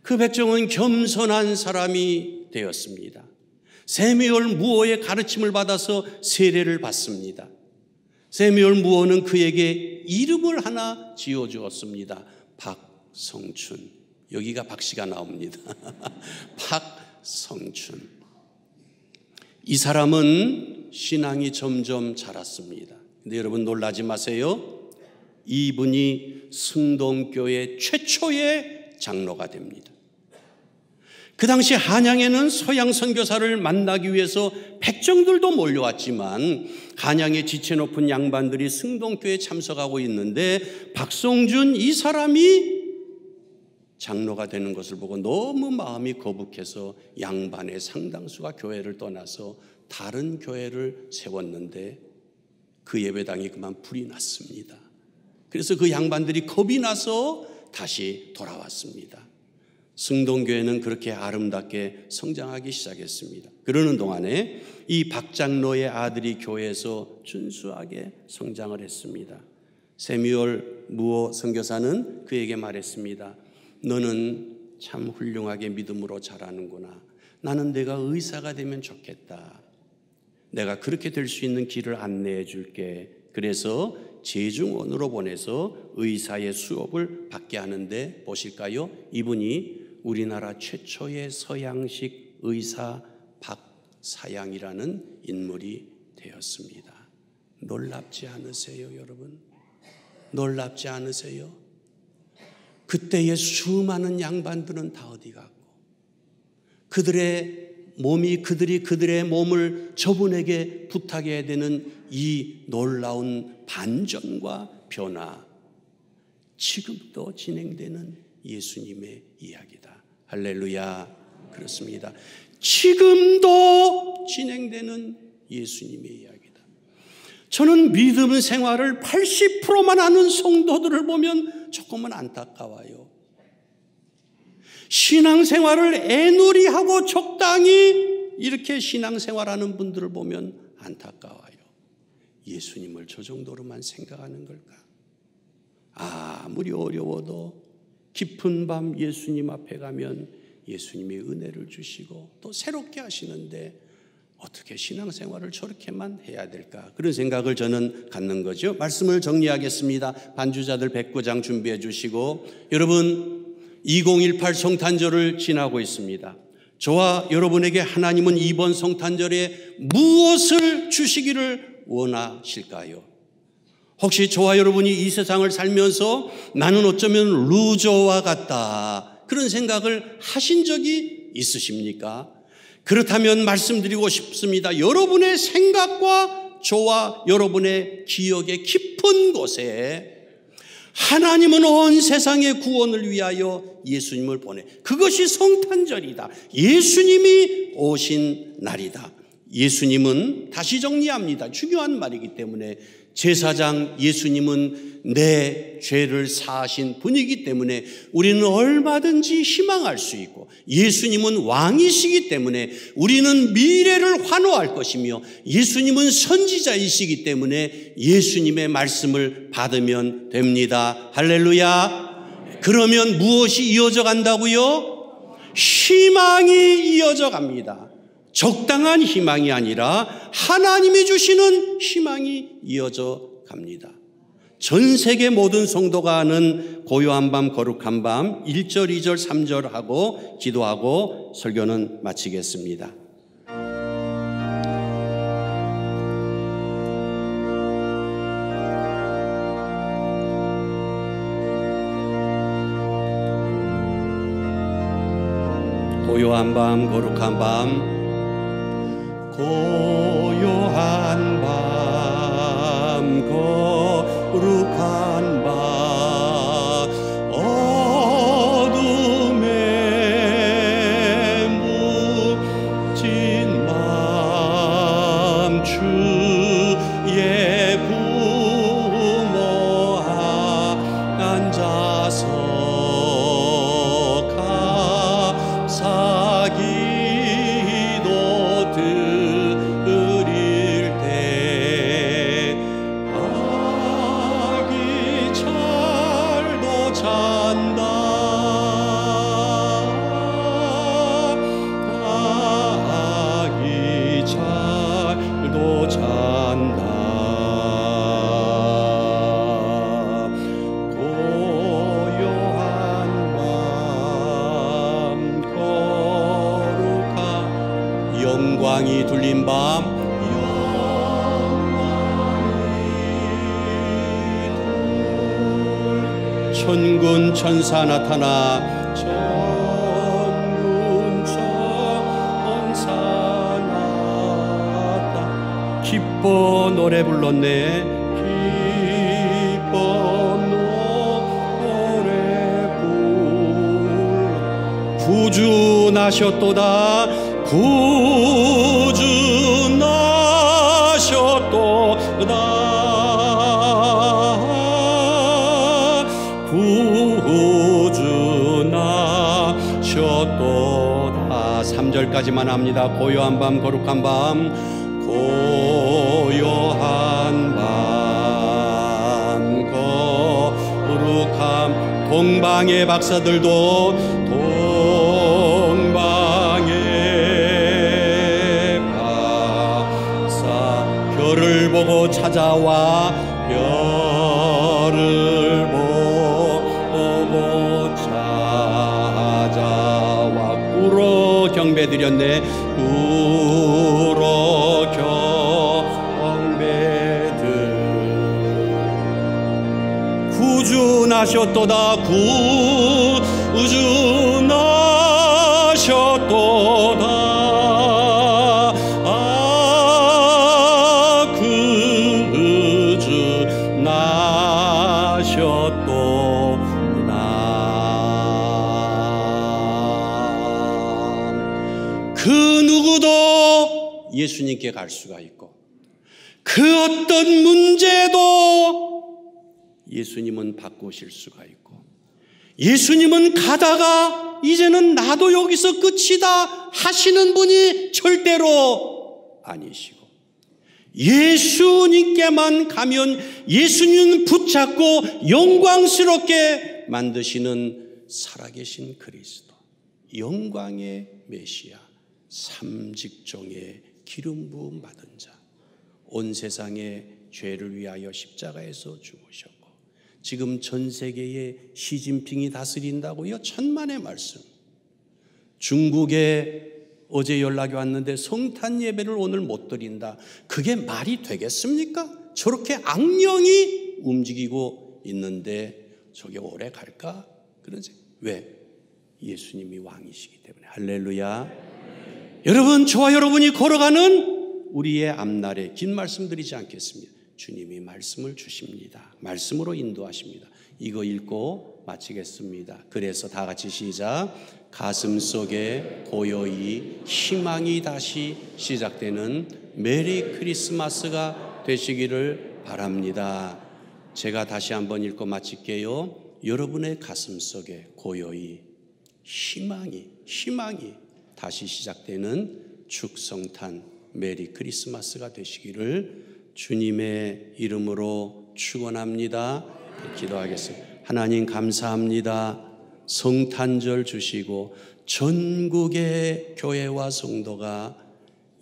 그 백정은 겸손한 사람이 되었습니다. 세뮤얼 무어의 가르침을 받아서 세례를 받습니다. 세뮤얼 무어는 그에게 이름을 하나 지어주었습니다. 박성춘. 여기가 박씨가 나옵니다. 박성춘. 이 사람은 신앙이 점점 자랐습니다. 근데 여러분 놀라지 마세요. 이분이 승동교회 최초의 장로가 됩니다. 그 당시 한양에는 서양 선교사를 만나기 위해서 백정들도 몰려왔지만 한양의 지체 높은 양반들이 승동교회에 참석하고 있는데 박성준 이 사람이 장로가 되는 것을 보고 너무 마음이 거북해서 양반의 상당수가 교회를 떠나서 다른 교회를 세웠는데 그 예배당이 그만 불이 났습니다. 그래서 그 양반들이 겁이 나서 다시 돌아왔습니다. 승동교회는 그렇게 아름답게 성장하기 시작했습니다. 그러는 동안에 이 박장로의 아들이 교회에서 준수하게 성장을 했습니다. 세뮤얼 무어 선교사는 그에게 말했습니다. 너는 참 훌륭하게 믿음으로 자라는구나. 나는 내가 의사가 되면 좋겠다. 내가 그렇게 될 수 있는 길을 안내해 줄게. 그래서 제중원으로 보내서 의사의 수업을 받게 하는데 보실까요? 이분이 우리나라 최초의 서양식 의사 박사양이라는 인물이 되었습니다. 놀랍지 않으세요, 여러분? 놀랍지 않으세요? 그때의 수많은 양반들은 다 어디 갔고, 그들이 그들의 몸을 저분에게 부탁해야 되는 이 놀라운 반전과 변화, 지금도 진행되는 예수님의 이야기다. 할렐루야. 그렇습니다. 지금도 진행되는 예수님의 이야기다. 저는 믿음 생활을 80%만 하는 성도들을 보면 조금은 안타까워요. 신앙생활을 애누리하고 적당히 이렇게 신앙생활하는 분들을 보면 안타까워요. 예수님을 저 정도로만 생각하는 걸까? 아무리 어려워도 깊은 밤 예수님 앞에 가면 예수님이 은혜를 주시고 또 새롭게 하시는데 어떻게 신앙생활을 저렇게만 해야 될까? 그런 생각을 저는 갖는 거죠. 말씀을 정리하겠습니다. 반주자들 109장 준비해 주시고, 여러분 2018 성탄절을 지나고 있습니다. 저와 여러분에게 하나님은 이번 성탄절에 무엇을 주시기를 원하실까요? 혹시 저와 여러분이 이 세상을 살면서 나는 어쩌면 루저와 같다, 그런 생각을 하신 적이 있으십니까? 그렇다면 말씀드리고 싶습니다. 여러분의 생각과 저와 여러분의 기억의 깊은 곳에 하나님은 온 세상의 구원을 위하여 예수님을 보내, 그것이 성탄절이다. 예수님이 오신 날이다. 예수님은, 다시 정리합니다. 중요한 말이기 때문에, 제사장 예수님은 내 죄를 사하신 분이기 때문에 우리는 얼마든지 희망할 수 있고, 예수님은 왕이시기 때문에 우리는 미래를 환호할 것이며, 예수님은 선지자이시기 때문에 예수님의 말씀을 받으면 됩니다. 할렐루야. 그러면 무엇이 이어져 간다고요? 희망이 이어져 갑니다. 적당한 희망이 아니라 하나님이 주시는 희망이 이어져 갑니다. 전 세계 모든 성도가 하는 고요한 밤 거룩한 밤 1절 2절 3절 하고 기도하고 설교는 마치겠습니다. 고요한 밤 거룩한 밤, 고요한 밤 거룩한 밤, 어둠에 묻힌 밤, 주의 부모 앉아서 영광이 둘린 밤, 천군 천사 나타나, 천군 천사 나타나, 기뻐 노래 불렀네, 기뻐 노래 불러, 구주 나셨도다, 구주 나셨도다, 구주 나셨도다. 3절까지만 합니다. 고요한 밤 거룩한 밤, 고요한 밤 거룩한, 동방의 박사들도 별을 보고 찾아와, 별을 보고 찾아 예배드렸네. 우러 경배들 구주나셨도다. 구주나셨도다. 그 누구도 예수님께 갈 수가 있고 그 어떤 문제도 예수님은 바꾸실 수가 있고 예수님은 가다가 이제는 나도 여기서 끝이다 하시는 분이 절대로 아니시고 예수님께만 가면 예수님은 붙잡고 영광스럽게 만드시는 살아계신 그리스도, 영광의 메시아, 삼직종의 기름 부음 받은 자, 온 세상의 죄를 위하여 십자가에서 죽으셨고 지금 전 세계에 시진핑이 다스린다고요? 천만의 말씀. 중국에 어제 연락이 왔는데 성탄 예배를 오늘 못 드린다. 그게 말이 되겠습니까? 저렇게 악령이 움직이고 있는데 저게 오래 갈까? 그러지. 왜? 예수님이 왕이시기 때문에. 할렐루야. 여러분, 저와 여러분이 걸어가는 우리의 앞날에 긴 말씀 드리지 않겠습니다. 주님이 말씀을 주십니다. 말씀으로 인도하십니다. 이거 읽고 마치겠습니다. 그래서 다 같이 시작. 가슴 속에 고요히 희망이 다시 시작되는 메리 크리스마스가 되시기를 바랍니다. 제가 다시 한번 읽고 마칠게요. 여러분의 가슴 속에 고요히 희망이 다시 시작되는 축성탄 메리 크리스마스가 되시기를 주님의 이름으로 축원합니다. 기도하겠습니다. 하나님 감사합니다. 성탄절 주시고 전국의 교회와 성도가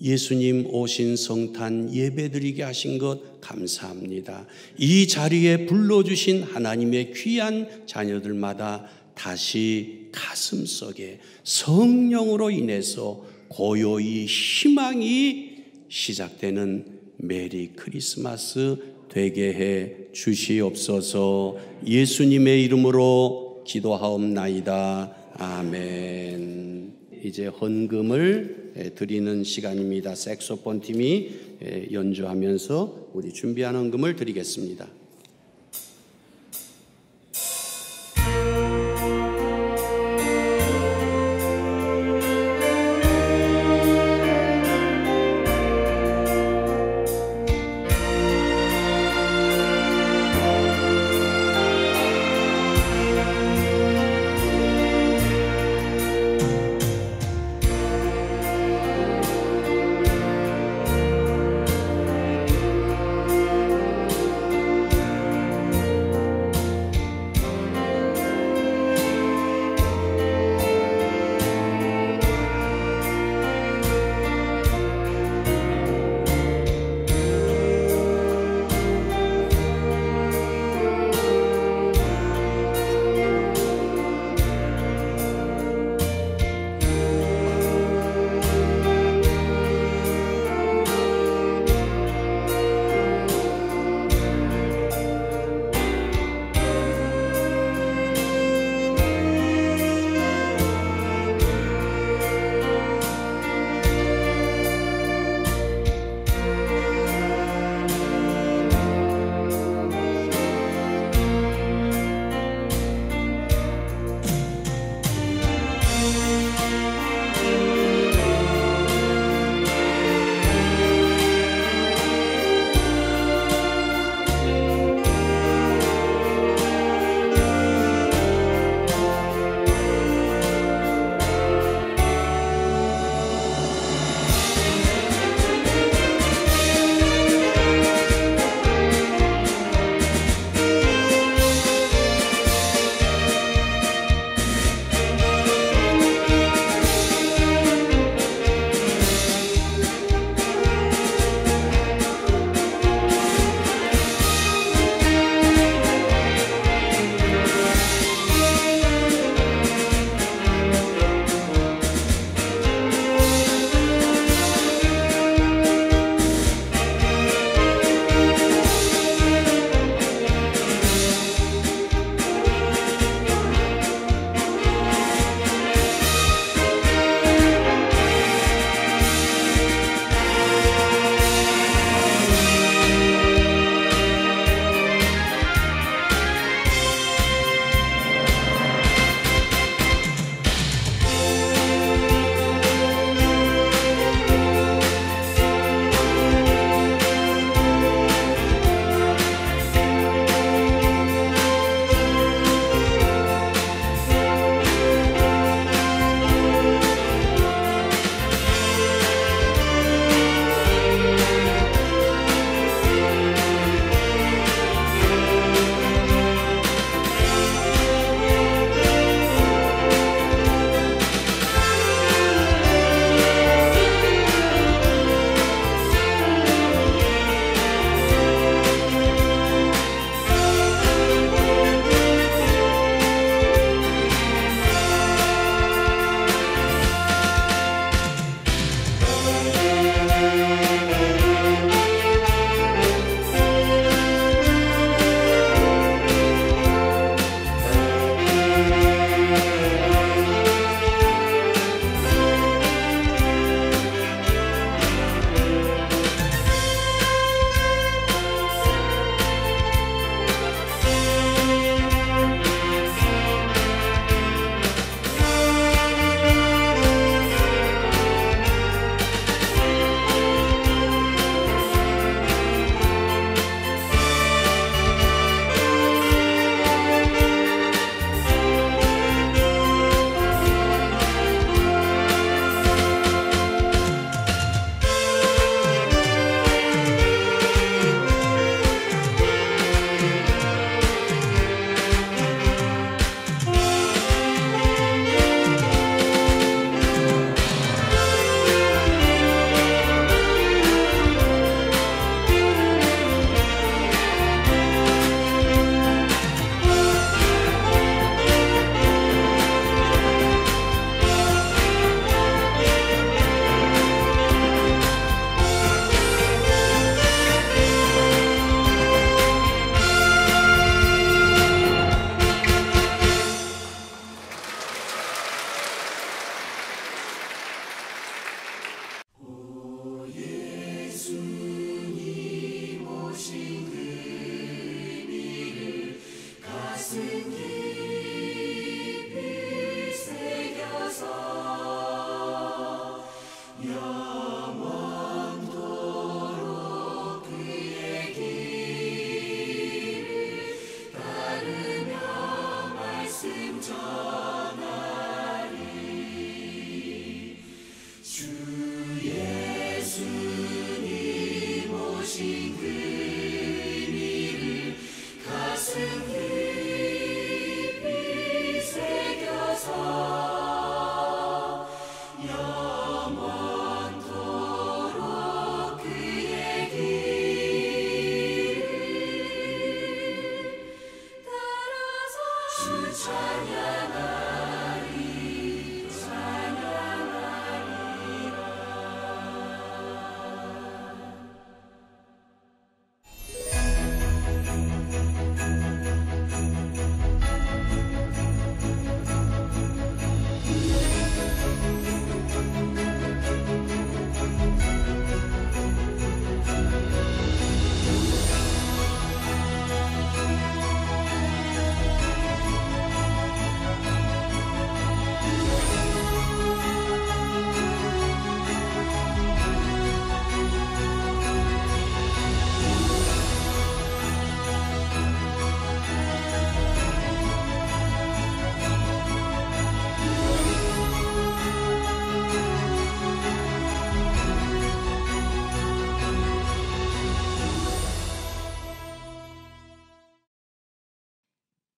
예수님 오신 성탄 예배드리게 하신 것 감사합니다. 이 자리에 불러주신 하나님의 귀한 자녀들마다 다시 가슴속에 성령으로 인해서 고요히 희망이 시작되는 메리 크리스마스 되게 해 주시옵소서. 예수님의 이름으로 기도하옵나이다. 아멘. 이제 헌금을 드리는 시간입니다. 색소폰 팀이 연주하면서 우리 준비한 헌금을 드리겠습니다.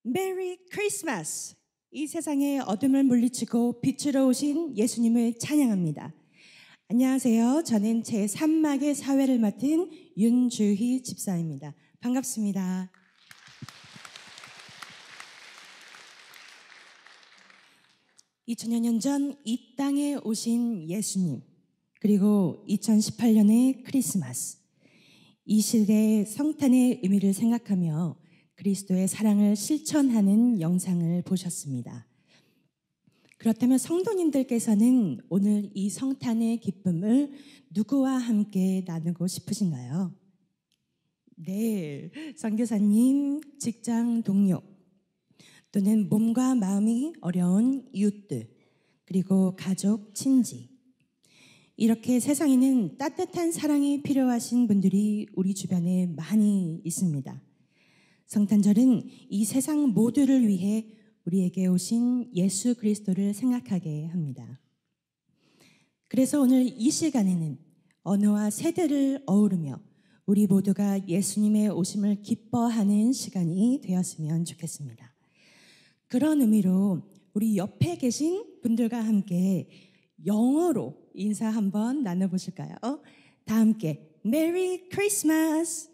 메리 크리스마스! 이 세상의 어둠을 물리치고 빛으로 오신 예수님을 찬양합니다. 안녕하세요. 저는 제3막의 사회를 맡은 윤주희 집사입니다. 반갑습니다. (2000여 년) 전 이 땅에 오신 예수님, 그리고 2018년의 크리스마스, 이 시대의 성탄의 의미를 생각하며 그리스도의 사랑을 실천하는 영상을 보셨습니다. 그렇다면 성도님들께서는 오늘 이 성탄의 기쁨을 누구와 함께 나누고 싶으신가요? 네, 선교사님, 직장 동료, 또는 몸과 마음이 어려운 이웃들, 그리고 가족, 친지. 이렇게 세상에는 따뜻한 사랑이 필요하신 분들이 우리 주변에 많이 있습니다. 성탄절은 이 세상 모두를 위해 우리에게 오신 예수 그리스도를 생각하게 합니다. 그래서 오늘 이 시간에는 언어와 세대를 어우르며 우리 모두가 예수님의 오심을 기뻐하는 시간이 되었으면 좋겠습니다. 그런 의미로 우리 옆에 계신 분들과 함께 영어로 인사 한번 나눠보실까요? 다 함께 메리 크리스마스!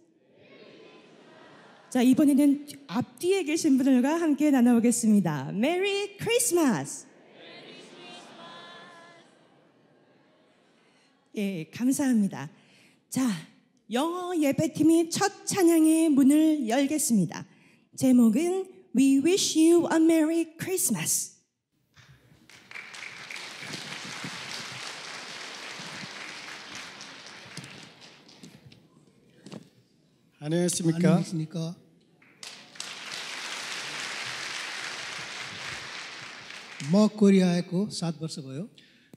자, 이번에는 앞뒤에 계신 분들과 함께 나눠보겠습니다. 메리 크리스마스! 예, 감사합니다. 자, 영어 예배팀이 첫 찬양의 문을 열겠습니다. 제목은 We wish you a Merry Christmas. 안녕하십니까? 뭐 코리아에고 7वर्ष भयो.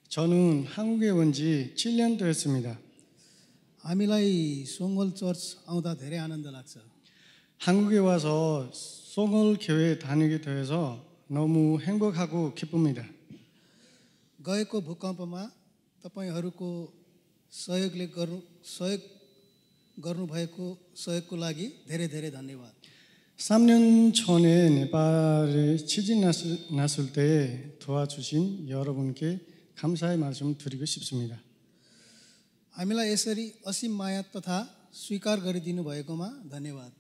저는 한국에 온 지 7년 되었습니다. हामीलाई सोङ्गल चर्च आउँदा धेरै आनन्द लाग्छ. 한국에 와서 송월 교회 다니게 되어서 너무 행복하고 기쁩니다. गएको भूकम्पमा तपाईहरूको सहयोग गर्नुभएको सहयोगको लागि धेरै धेरै धन्यवाद. 3년 전에 네팔에 지진 났을 때 도와주신 여러분께 감사의 말씀 드리고 싶습니다. हामीलाई यसरी असीम माया तथा स्वीकार गरिदिनु भएकोमा धन्यवाद.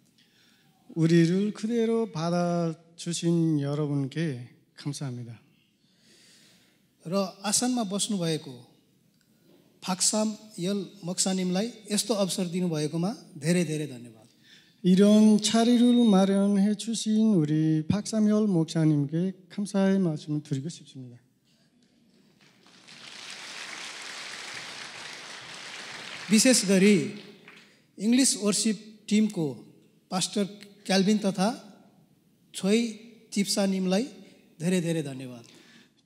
우리를 그대로 받아주신 여러분께 감사합니다. र आसनमा बस्नु भएको 박삼 열 목사님लाई यस्तो अवसर दिनु भएकोमा धेरै धेरै धन्यवाद. 이런 자리를 마련해 주신 우리 박삼열 목사님께 감사의 말씀을 드리고 싶습니다. विशेष गरी English worship Timko pastor Kelvin तथा छोई 집사님लाई धेरै धेरै धन्यवाद.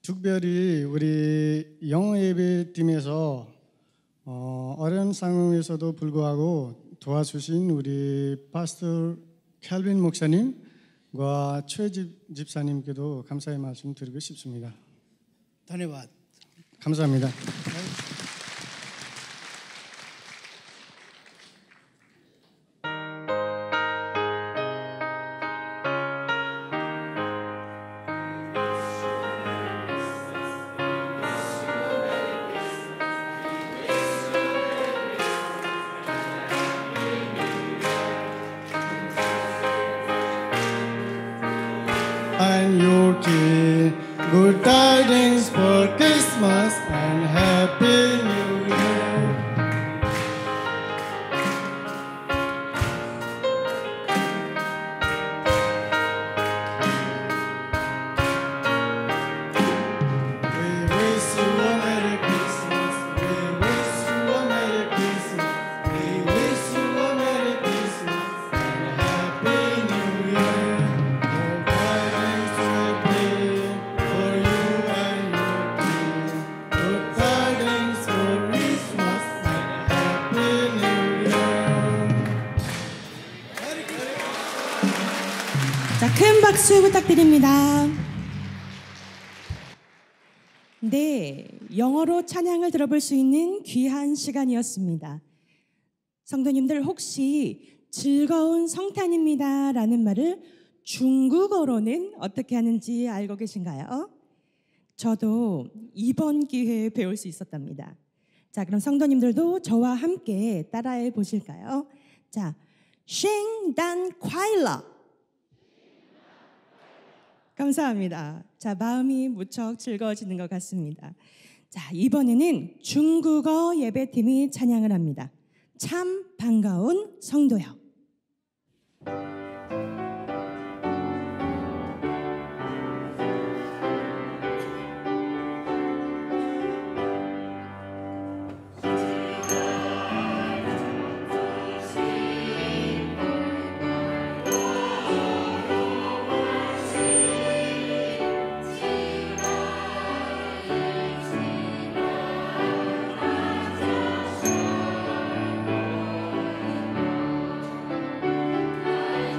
특별히 우리 영어 예배팀에서 어려운 상황에서도 불구하고 도와주신 우리 파스터 캘빈 목사님과 최 집사님께도 감사의 말씀 드리고 싶습니다. धन्यवाद. 감사합니다. I and your King. Good tidings for Christmas and Happy New Year. We wish you a Merry Christmas. We wish you a Merry Christmas. We wish you a Merry Christmas and Happy New Year. Good tidings will be for you and your King. Good tidings for Christmas and Happy New Year. 자, 큰 박수 부탁드립니다. 네, 영어로 찬양을 들어볼 수 있는 귀한 시간이었습니다. 성도님들 혹시 즐거운 성탄입니다 라는 말을 중국어로는 어떻게 하는지 알고 계신가요? 저도 이번 기회에 배울 수 있었답니다. 자, 그럼 성도님들도 저와 함께 따라해 보실까요? 자, 圣诞快乐 감사합니다. 자, 마음이 무척 즐거워지는 것 같습니다. 자, 이번에는 중국어 예배팀이 찬양을 합니다. 참 반가운 성도여. 주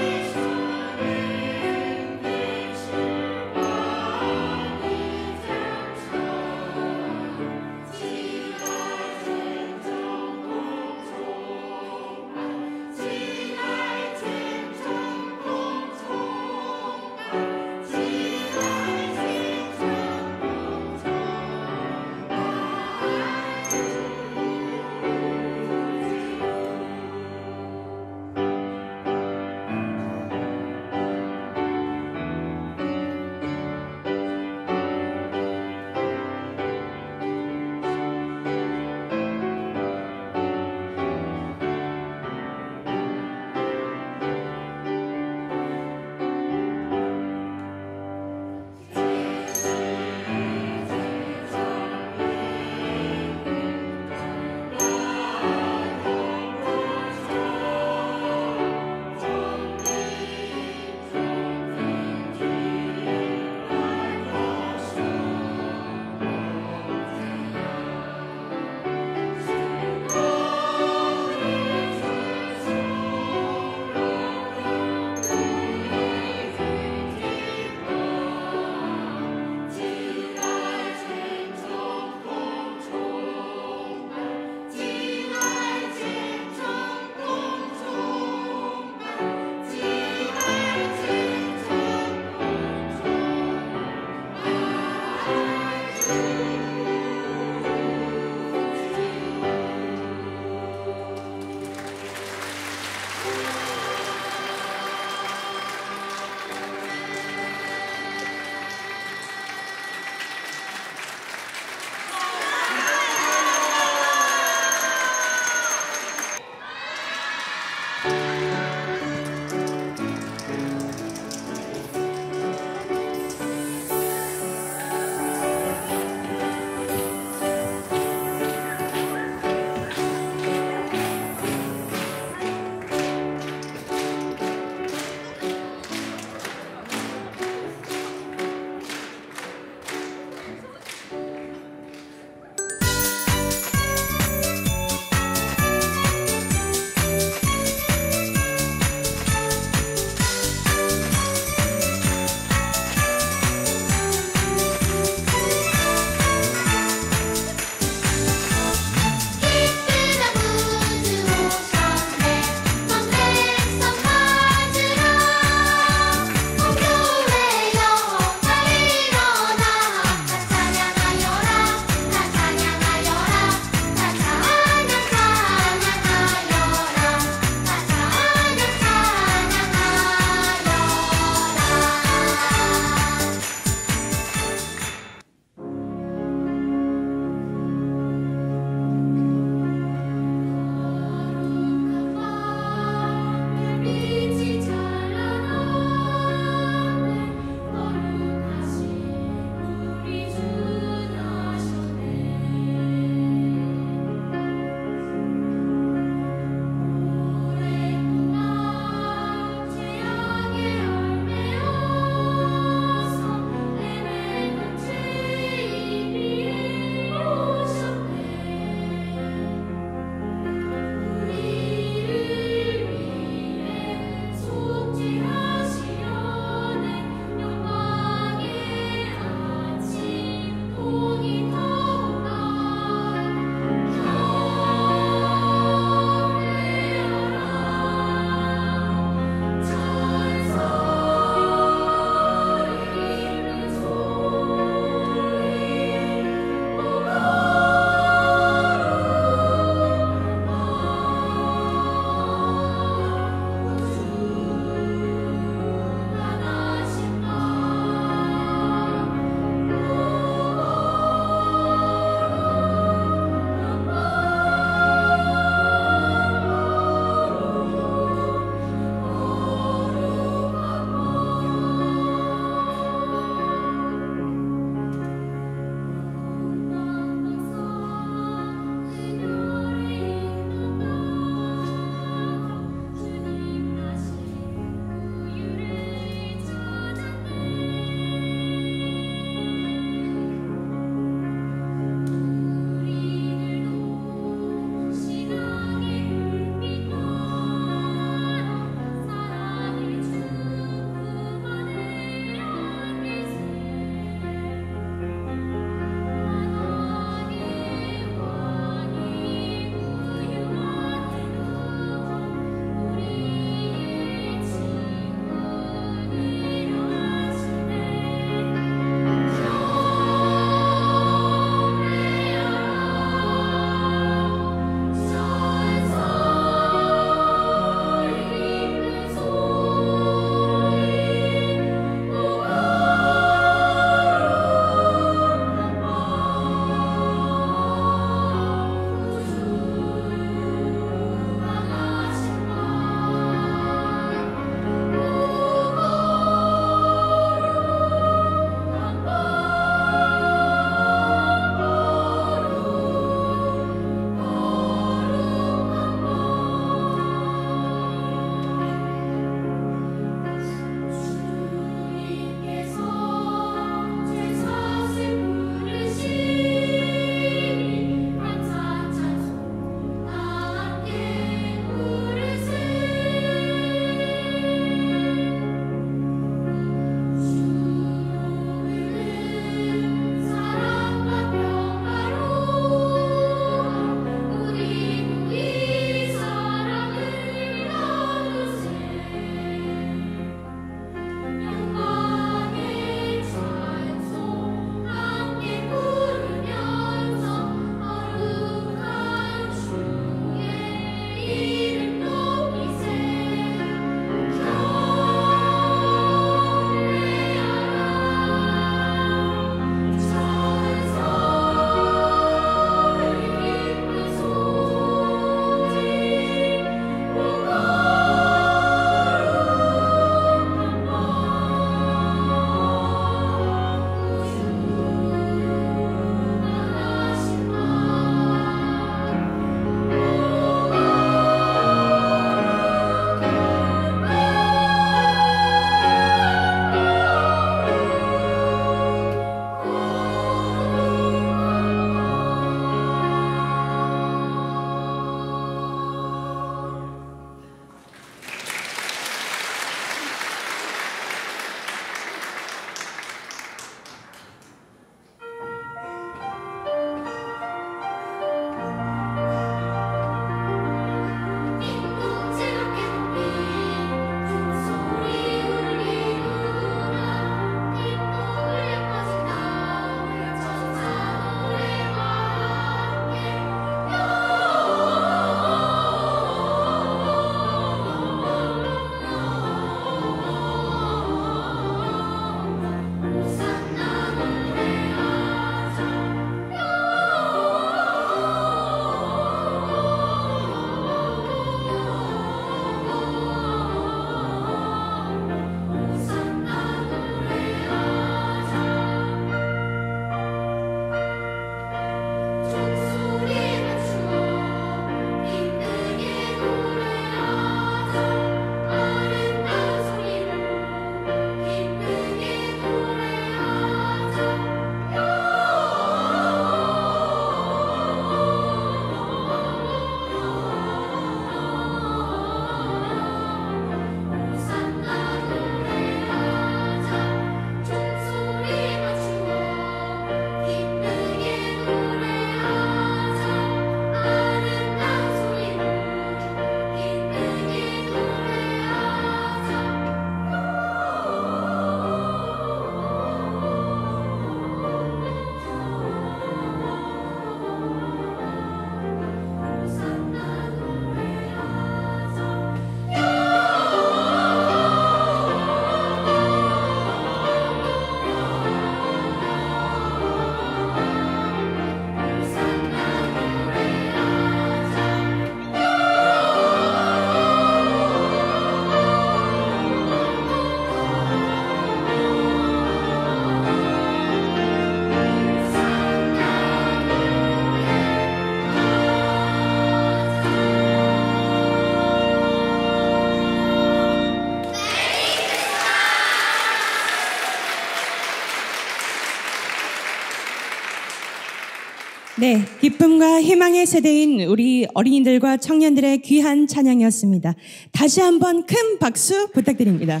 네, 기쁨과 희망의 세대인 우리 어린이들과 청년들의 귀한 찬양이었습니다. 다시 한번 큰 박수 부탁드립니다.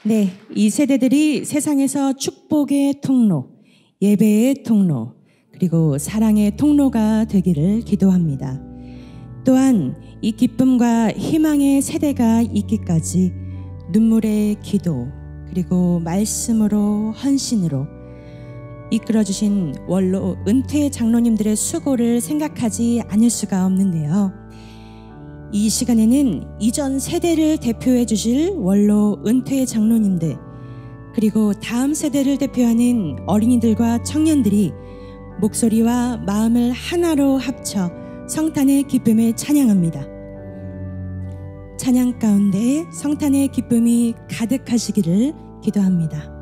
네, 이 세대들이 세상에서 축복의 통로, 예배의 통로, 그리고 사랑의 통로가 되기를 기도합니다. 또한 이 기쁨과 희망의 세대가 있기까지 눈물의 기도, 그리고 말씀으로 헌신으로 이끌어주신 원로 은퇴 장로님들의 수고를 생각하지 않을 수가 없는데요. 이 시간에는 이전 세대를 대표해 주실 원로 은퇴 장로님들, 그리고 다음 세대를 대표하는 어린이들과 청년들이 목소리와 마음을 하나로 합쳐 성탄의 기쁨을 찬양합니다. 찬양 가운데 성탄의 기쁨이 가득하시기를 기도합니다.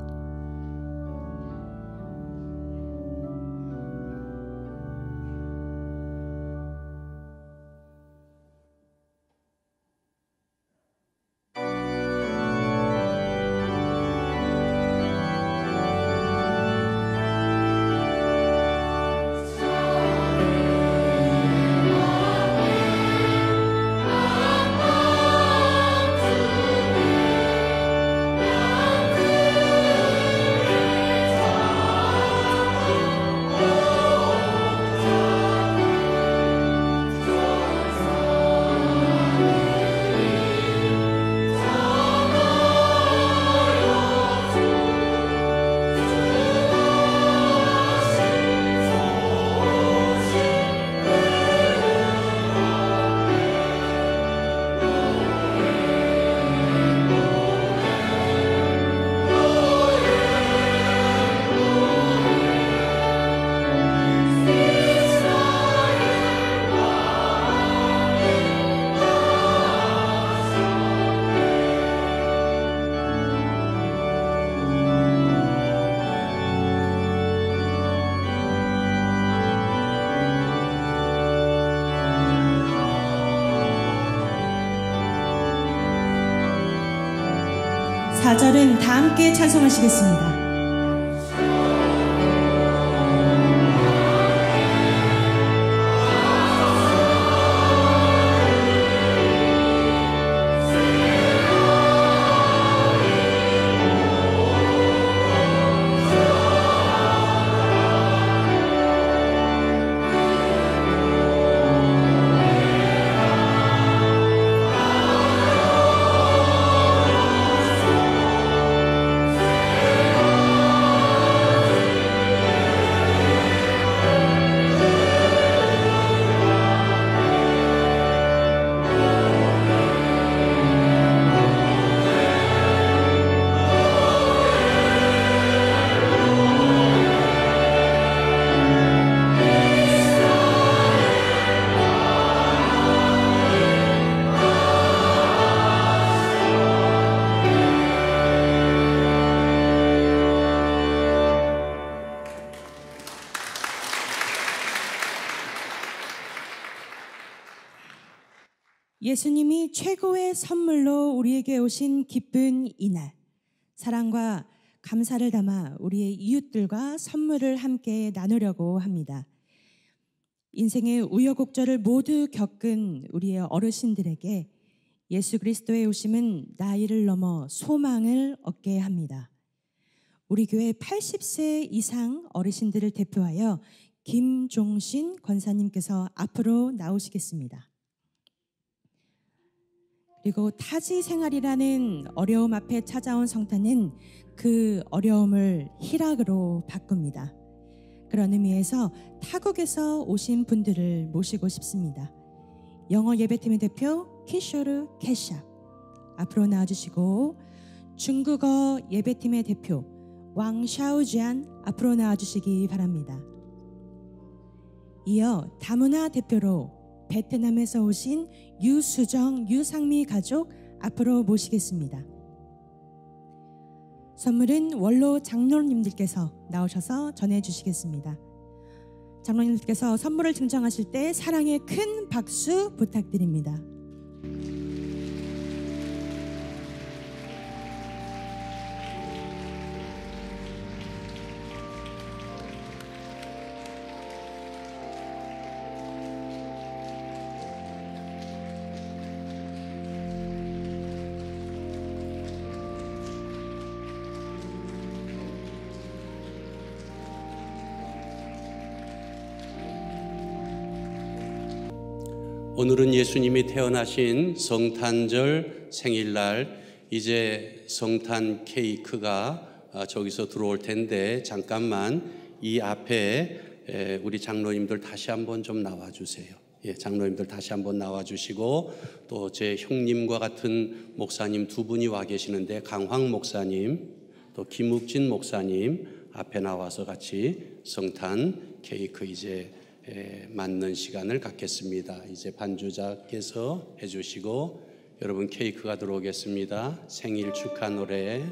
사절은 다 함께 찬송하시겠습니다. 예수님이 최고의 선물로 우리에게 오신 기쁜 이날, 사랑과 감사를 담아 우리의 이웃들과 선물을 함께 나누려고 합니다. 인생의 우여곡절을 모두 겪은 우리의 어르신들에게 예수 그리스도의 오심은 나이를 넘어 소망을 얻게 합니다. 우리 교회 80세 이상 어르신들을 대표하여 김종신 권사님께서 앞으로 나오시겠습니다. 그리고 타지 생활이라는 어려움 앞에 찾아온 성탄은 그 어려움을 희락으로 바꿉니다. 그런 의미에서 타국에서 오신 분들을 모시고 싶습니다. 영어 예배팀의 대표 키쇼르 캐샵 앞으로 나와주시고, 중국어 예배팀의 대표 왕샤오지안 앞으로 나와주시기 바랍니다. 이어 다문화 대표로 베트남에서 오신 유수정, 유상미 가족 앞으로 모시겠습니다. 선물은 원로 장로님들께서 나오셔서 전해주시겠습니다. 장로님들께서 선물을 증정하실 때 사랑의 큰 박수 부탁드립니다. 오늘은 예수님이 태어나신 성탄절 생일날 이제 성탄 케이크가 저기서 들어올 텐데 잠깐만 이 앞에 우리 장로님들 다시 한번 좀 나와주세요. 예, 장로님들 다시 한번 나와주시고 또 제 형님과 같은 목사님 두 분이 와 계시는데 강황 목사님 또 김욱진 목사님 앞에 나와서 같이 성탄 케이크 이제 맞는 시간을 갖겠습니다. 이제 반주자께서 해주시고 여러분 케이크가 들어오겠습니다. 생일 축하 노래.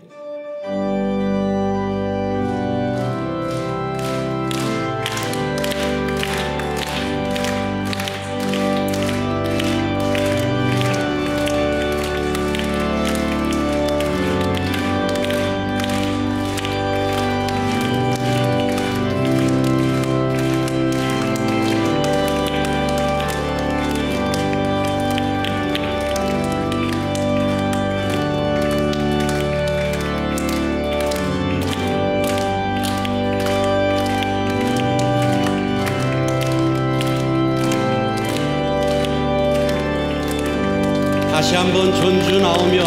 다시 한번 전주 나오면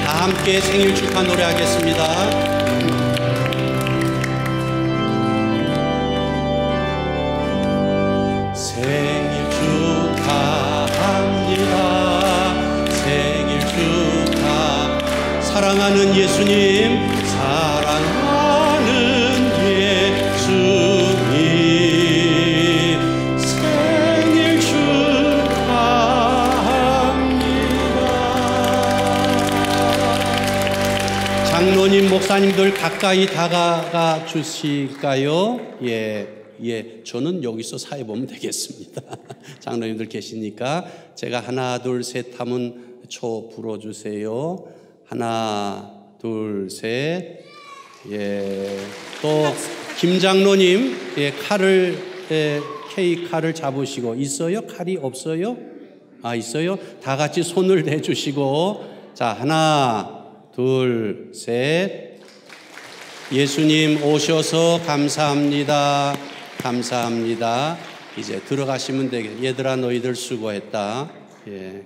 다 함께 생일 축하 노래하겠습니다. 생일 축하합니다. 생일 축하. 사랑하는 예수님, 사랑하는 예수님, 생일 축하합니다. 장로님, 목사님들 가까이 다가가 주실까요? 예, 저는 여기서 사회 보면 되겠습니다. 장로님들 계시니까 제가 하나, 둘, 셋 하면 초 불어주세요. 하나, 둘, 셋. 예, 또 김장로님, 예, 케이크 칼을 잡으시고 있어요? 칼이 없어요? 아, 있어요? 다 같이 손을 대주시고 자, 하나, 둘, 셋. 예수님 오셔서 감사합니다. 감사합니다. 이제 들어가시면 되겠. 얘들아 너희들 수고했다. 예.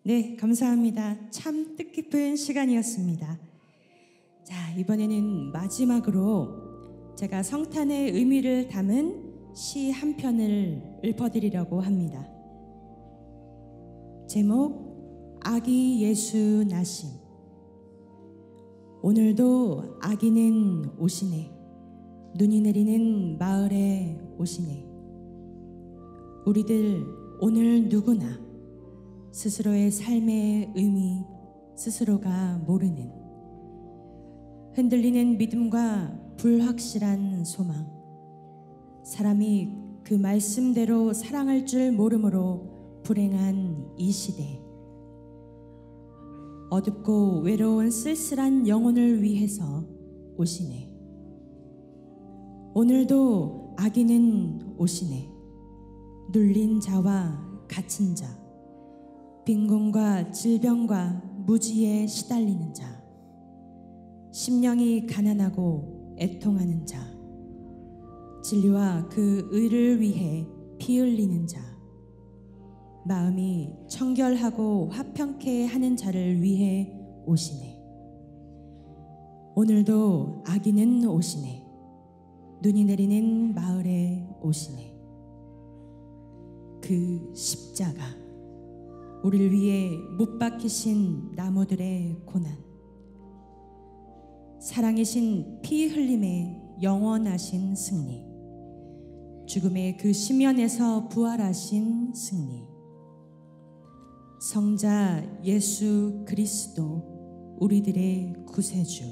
네, 감사합니다. 참 뜻깊은 시간이었습니다. 자, 이번에는 마지막으로 제가 성탄의 의미를 담은 시 한 편을 읊어드리려고 합니다. 제목 아기 예수 나심. 오늘도 아기는 오시네. 눈이 내리는 마을에 오시네. 우리들 오늘 누구나 스스로의 삶의 의미 스스로가 모르는 흔들리는 믿음과 불확실한 소망, 사람이 그 말씀대로 사랑할 줄 모름으로 불행한 이 시대, 어둡고 외로운 쓸쓸한 영혼을 위해서 오시네. 오늘도 아기는 오시네. 눌린 자와 갇힌 자, 빈곤과 질병과 무지에 시달리는 자, 심령이 가난하고 애통하는 자, 진리와 그 의를 위해 피 흘리는 자, 마음이 청결하고 화평케 하는 자를 위해 오시네. 오늘도 아기는 오시네. 눈이 내리는 마을에 오시네. 그 십자가, 우리를 위해 못 박히신 나무들의 고난, 사랑이신 피 흘림의 영원하신 승리, 죽음의 그 심연에서 부활하신 승리, 성자 예수 그리스도 우리들의 구세주,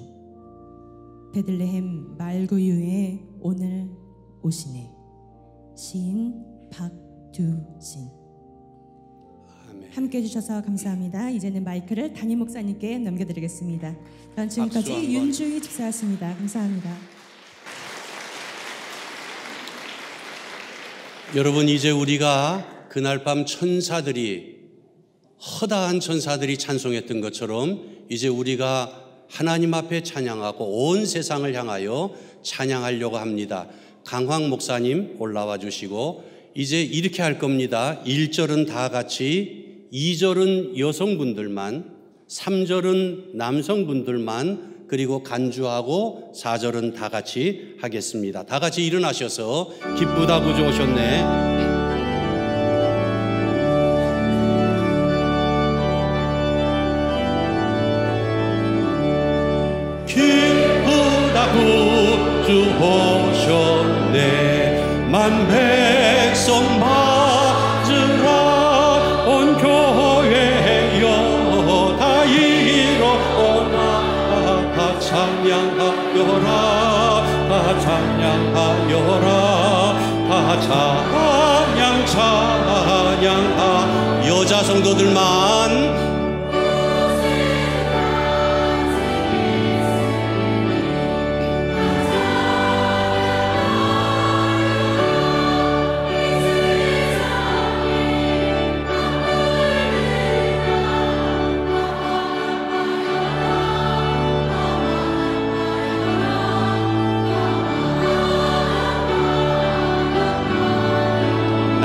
베들레헴 말구유에 오늘 오시네. 시인 박두진. 함께 해주셔서 감사합니다. 이제는 마이크를 담임 목사님께 넘겨드리겠습니다. 전 지금까지 윤주희 집사였습니다. 감사합니다. 여러분, 이제 우리가 그날 밤 천사들이, 허다한 천사들이 찬송했던 것처럼 이제 우리가 하나님 앞에 찬양하고 온 세상을 향하여 찬양하려고 합니다. 강황 목사님 올라와 주시고 이제 이렇게 할 겁니다. 1절은 다 같이, 2절은 여성분들만, 3절은 남성분들만, 그리고 간주하고 4절은 다 같이 하겠습니다. 다 같이 일어나셔서 기쁘다 구주 오셨네. 기쁘다 구주 오셨네. 만 백성 맞으라. 온 교회여 다 일어나. 다 찬양하여라. 다 찬양하여라. 다 찬양하. 여자 성도들만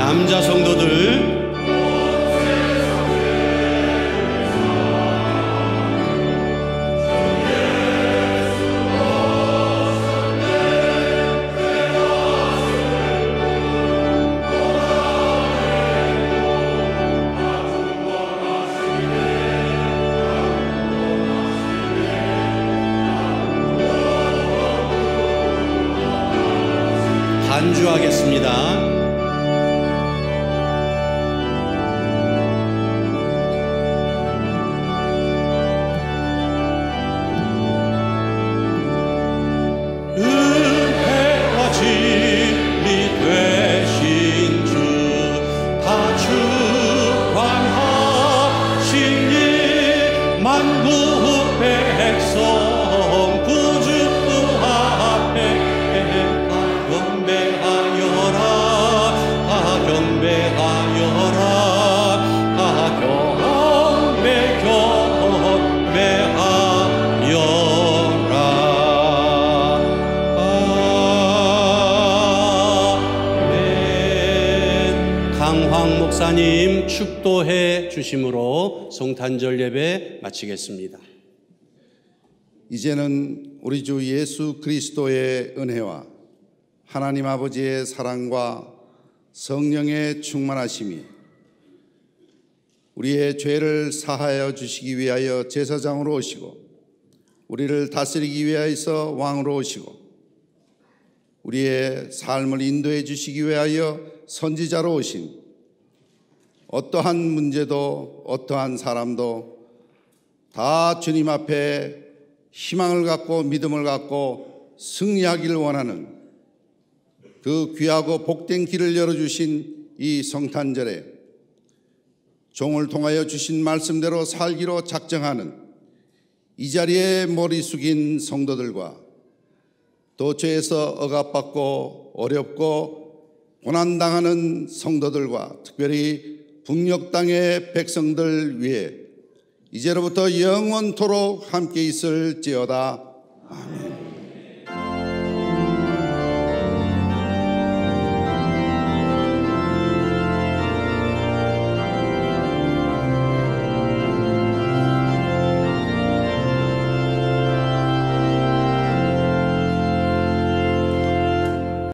남자 성도들 간주하겠습니다. 강황 목사님 축도해 주심으로 성탄절 예배 마치겠습니다. 이제는 우리 주 예수 그리스도의 은혜와 하나님 아버지의 사랑과 성령의 충만하심이 우리의 죄를 사하여 주시기 위하여 제사장으로 오시고 우리를 다스리기 위하여서 왕으로 오시고 우리의 삶을 인도해 주시기 위하여 선지자로 오신 어떠한 문제도 어떠한 사람도 다 주님 앞에 희망을 갖고 믿음을 갖고 승리하기를 원하는 그 귀하고 복된 길을 열어주신 이 성탄절에 종을 통하여 주신 말씀대로 살기로 작정하는 이 자리에 머리 숙인 성도들과 또 죄에서 억압받고 어렵고 고난당하는 성도들과 특별히 북녘 땅의 백성들 위해 이제로부터 영원토록 함께 있을지어다. 아멘.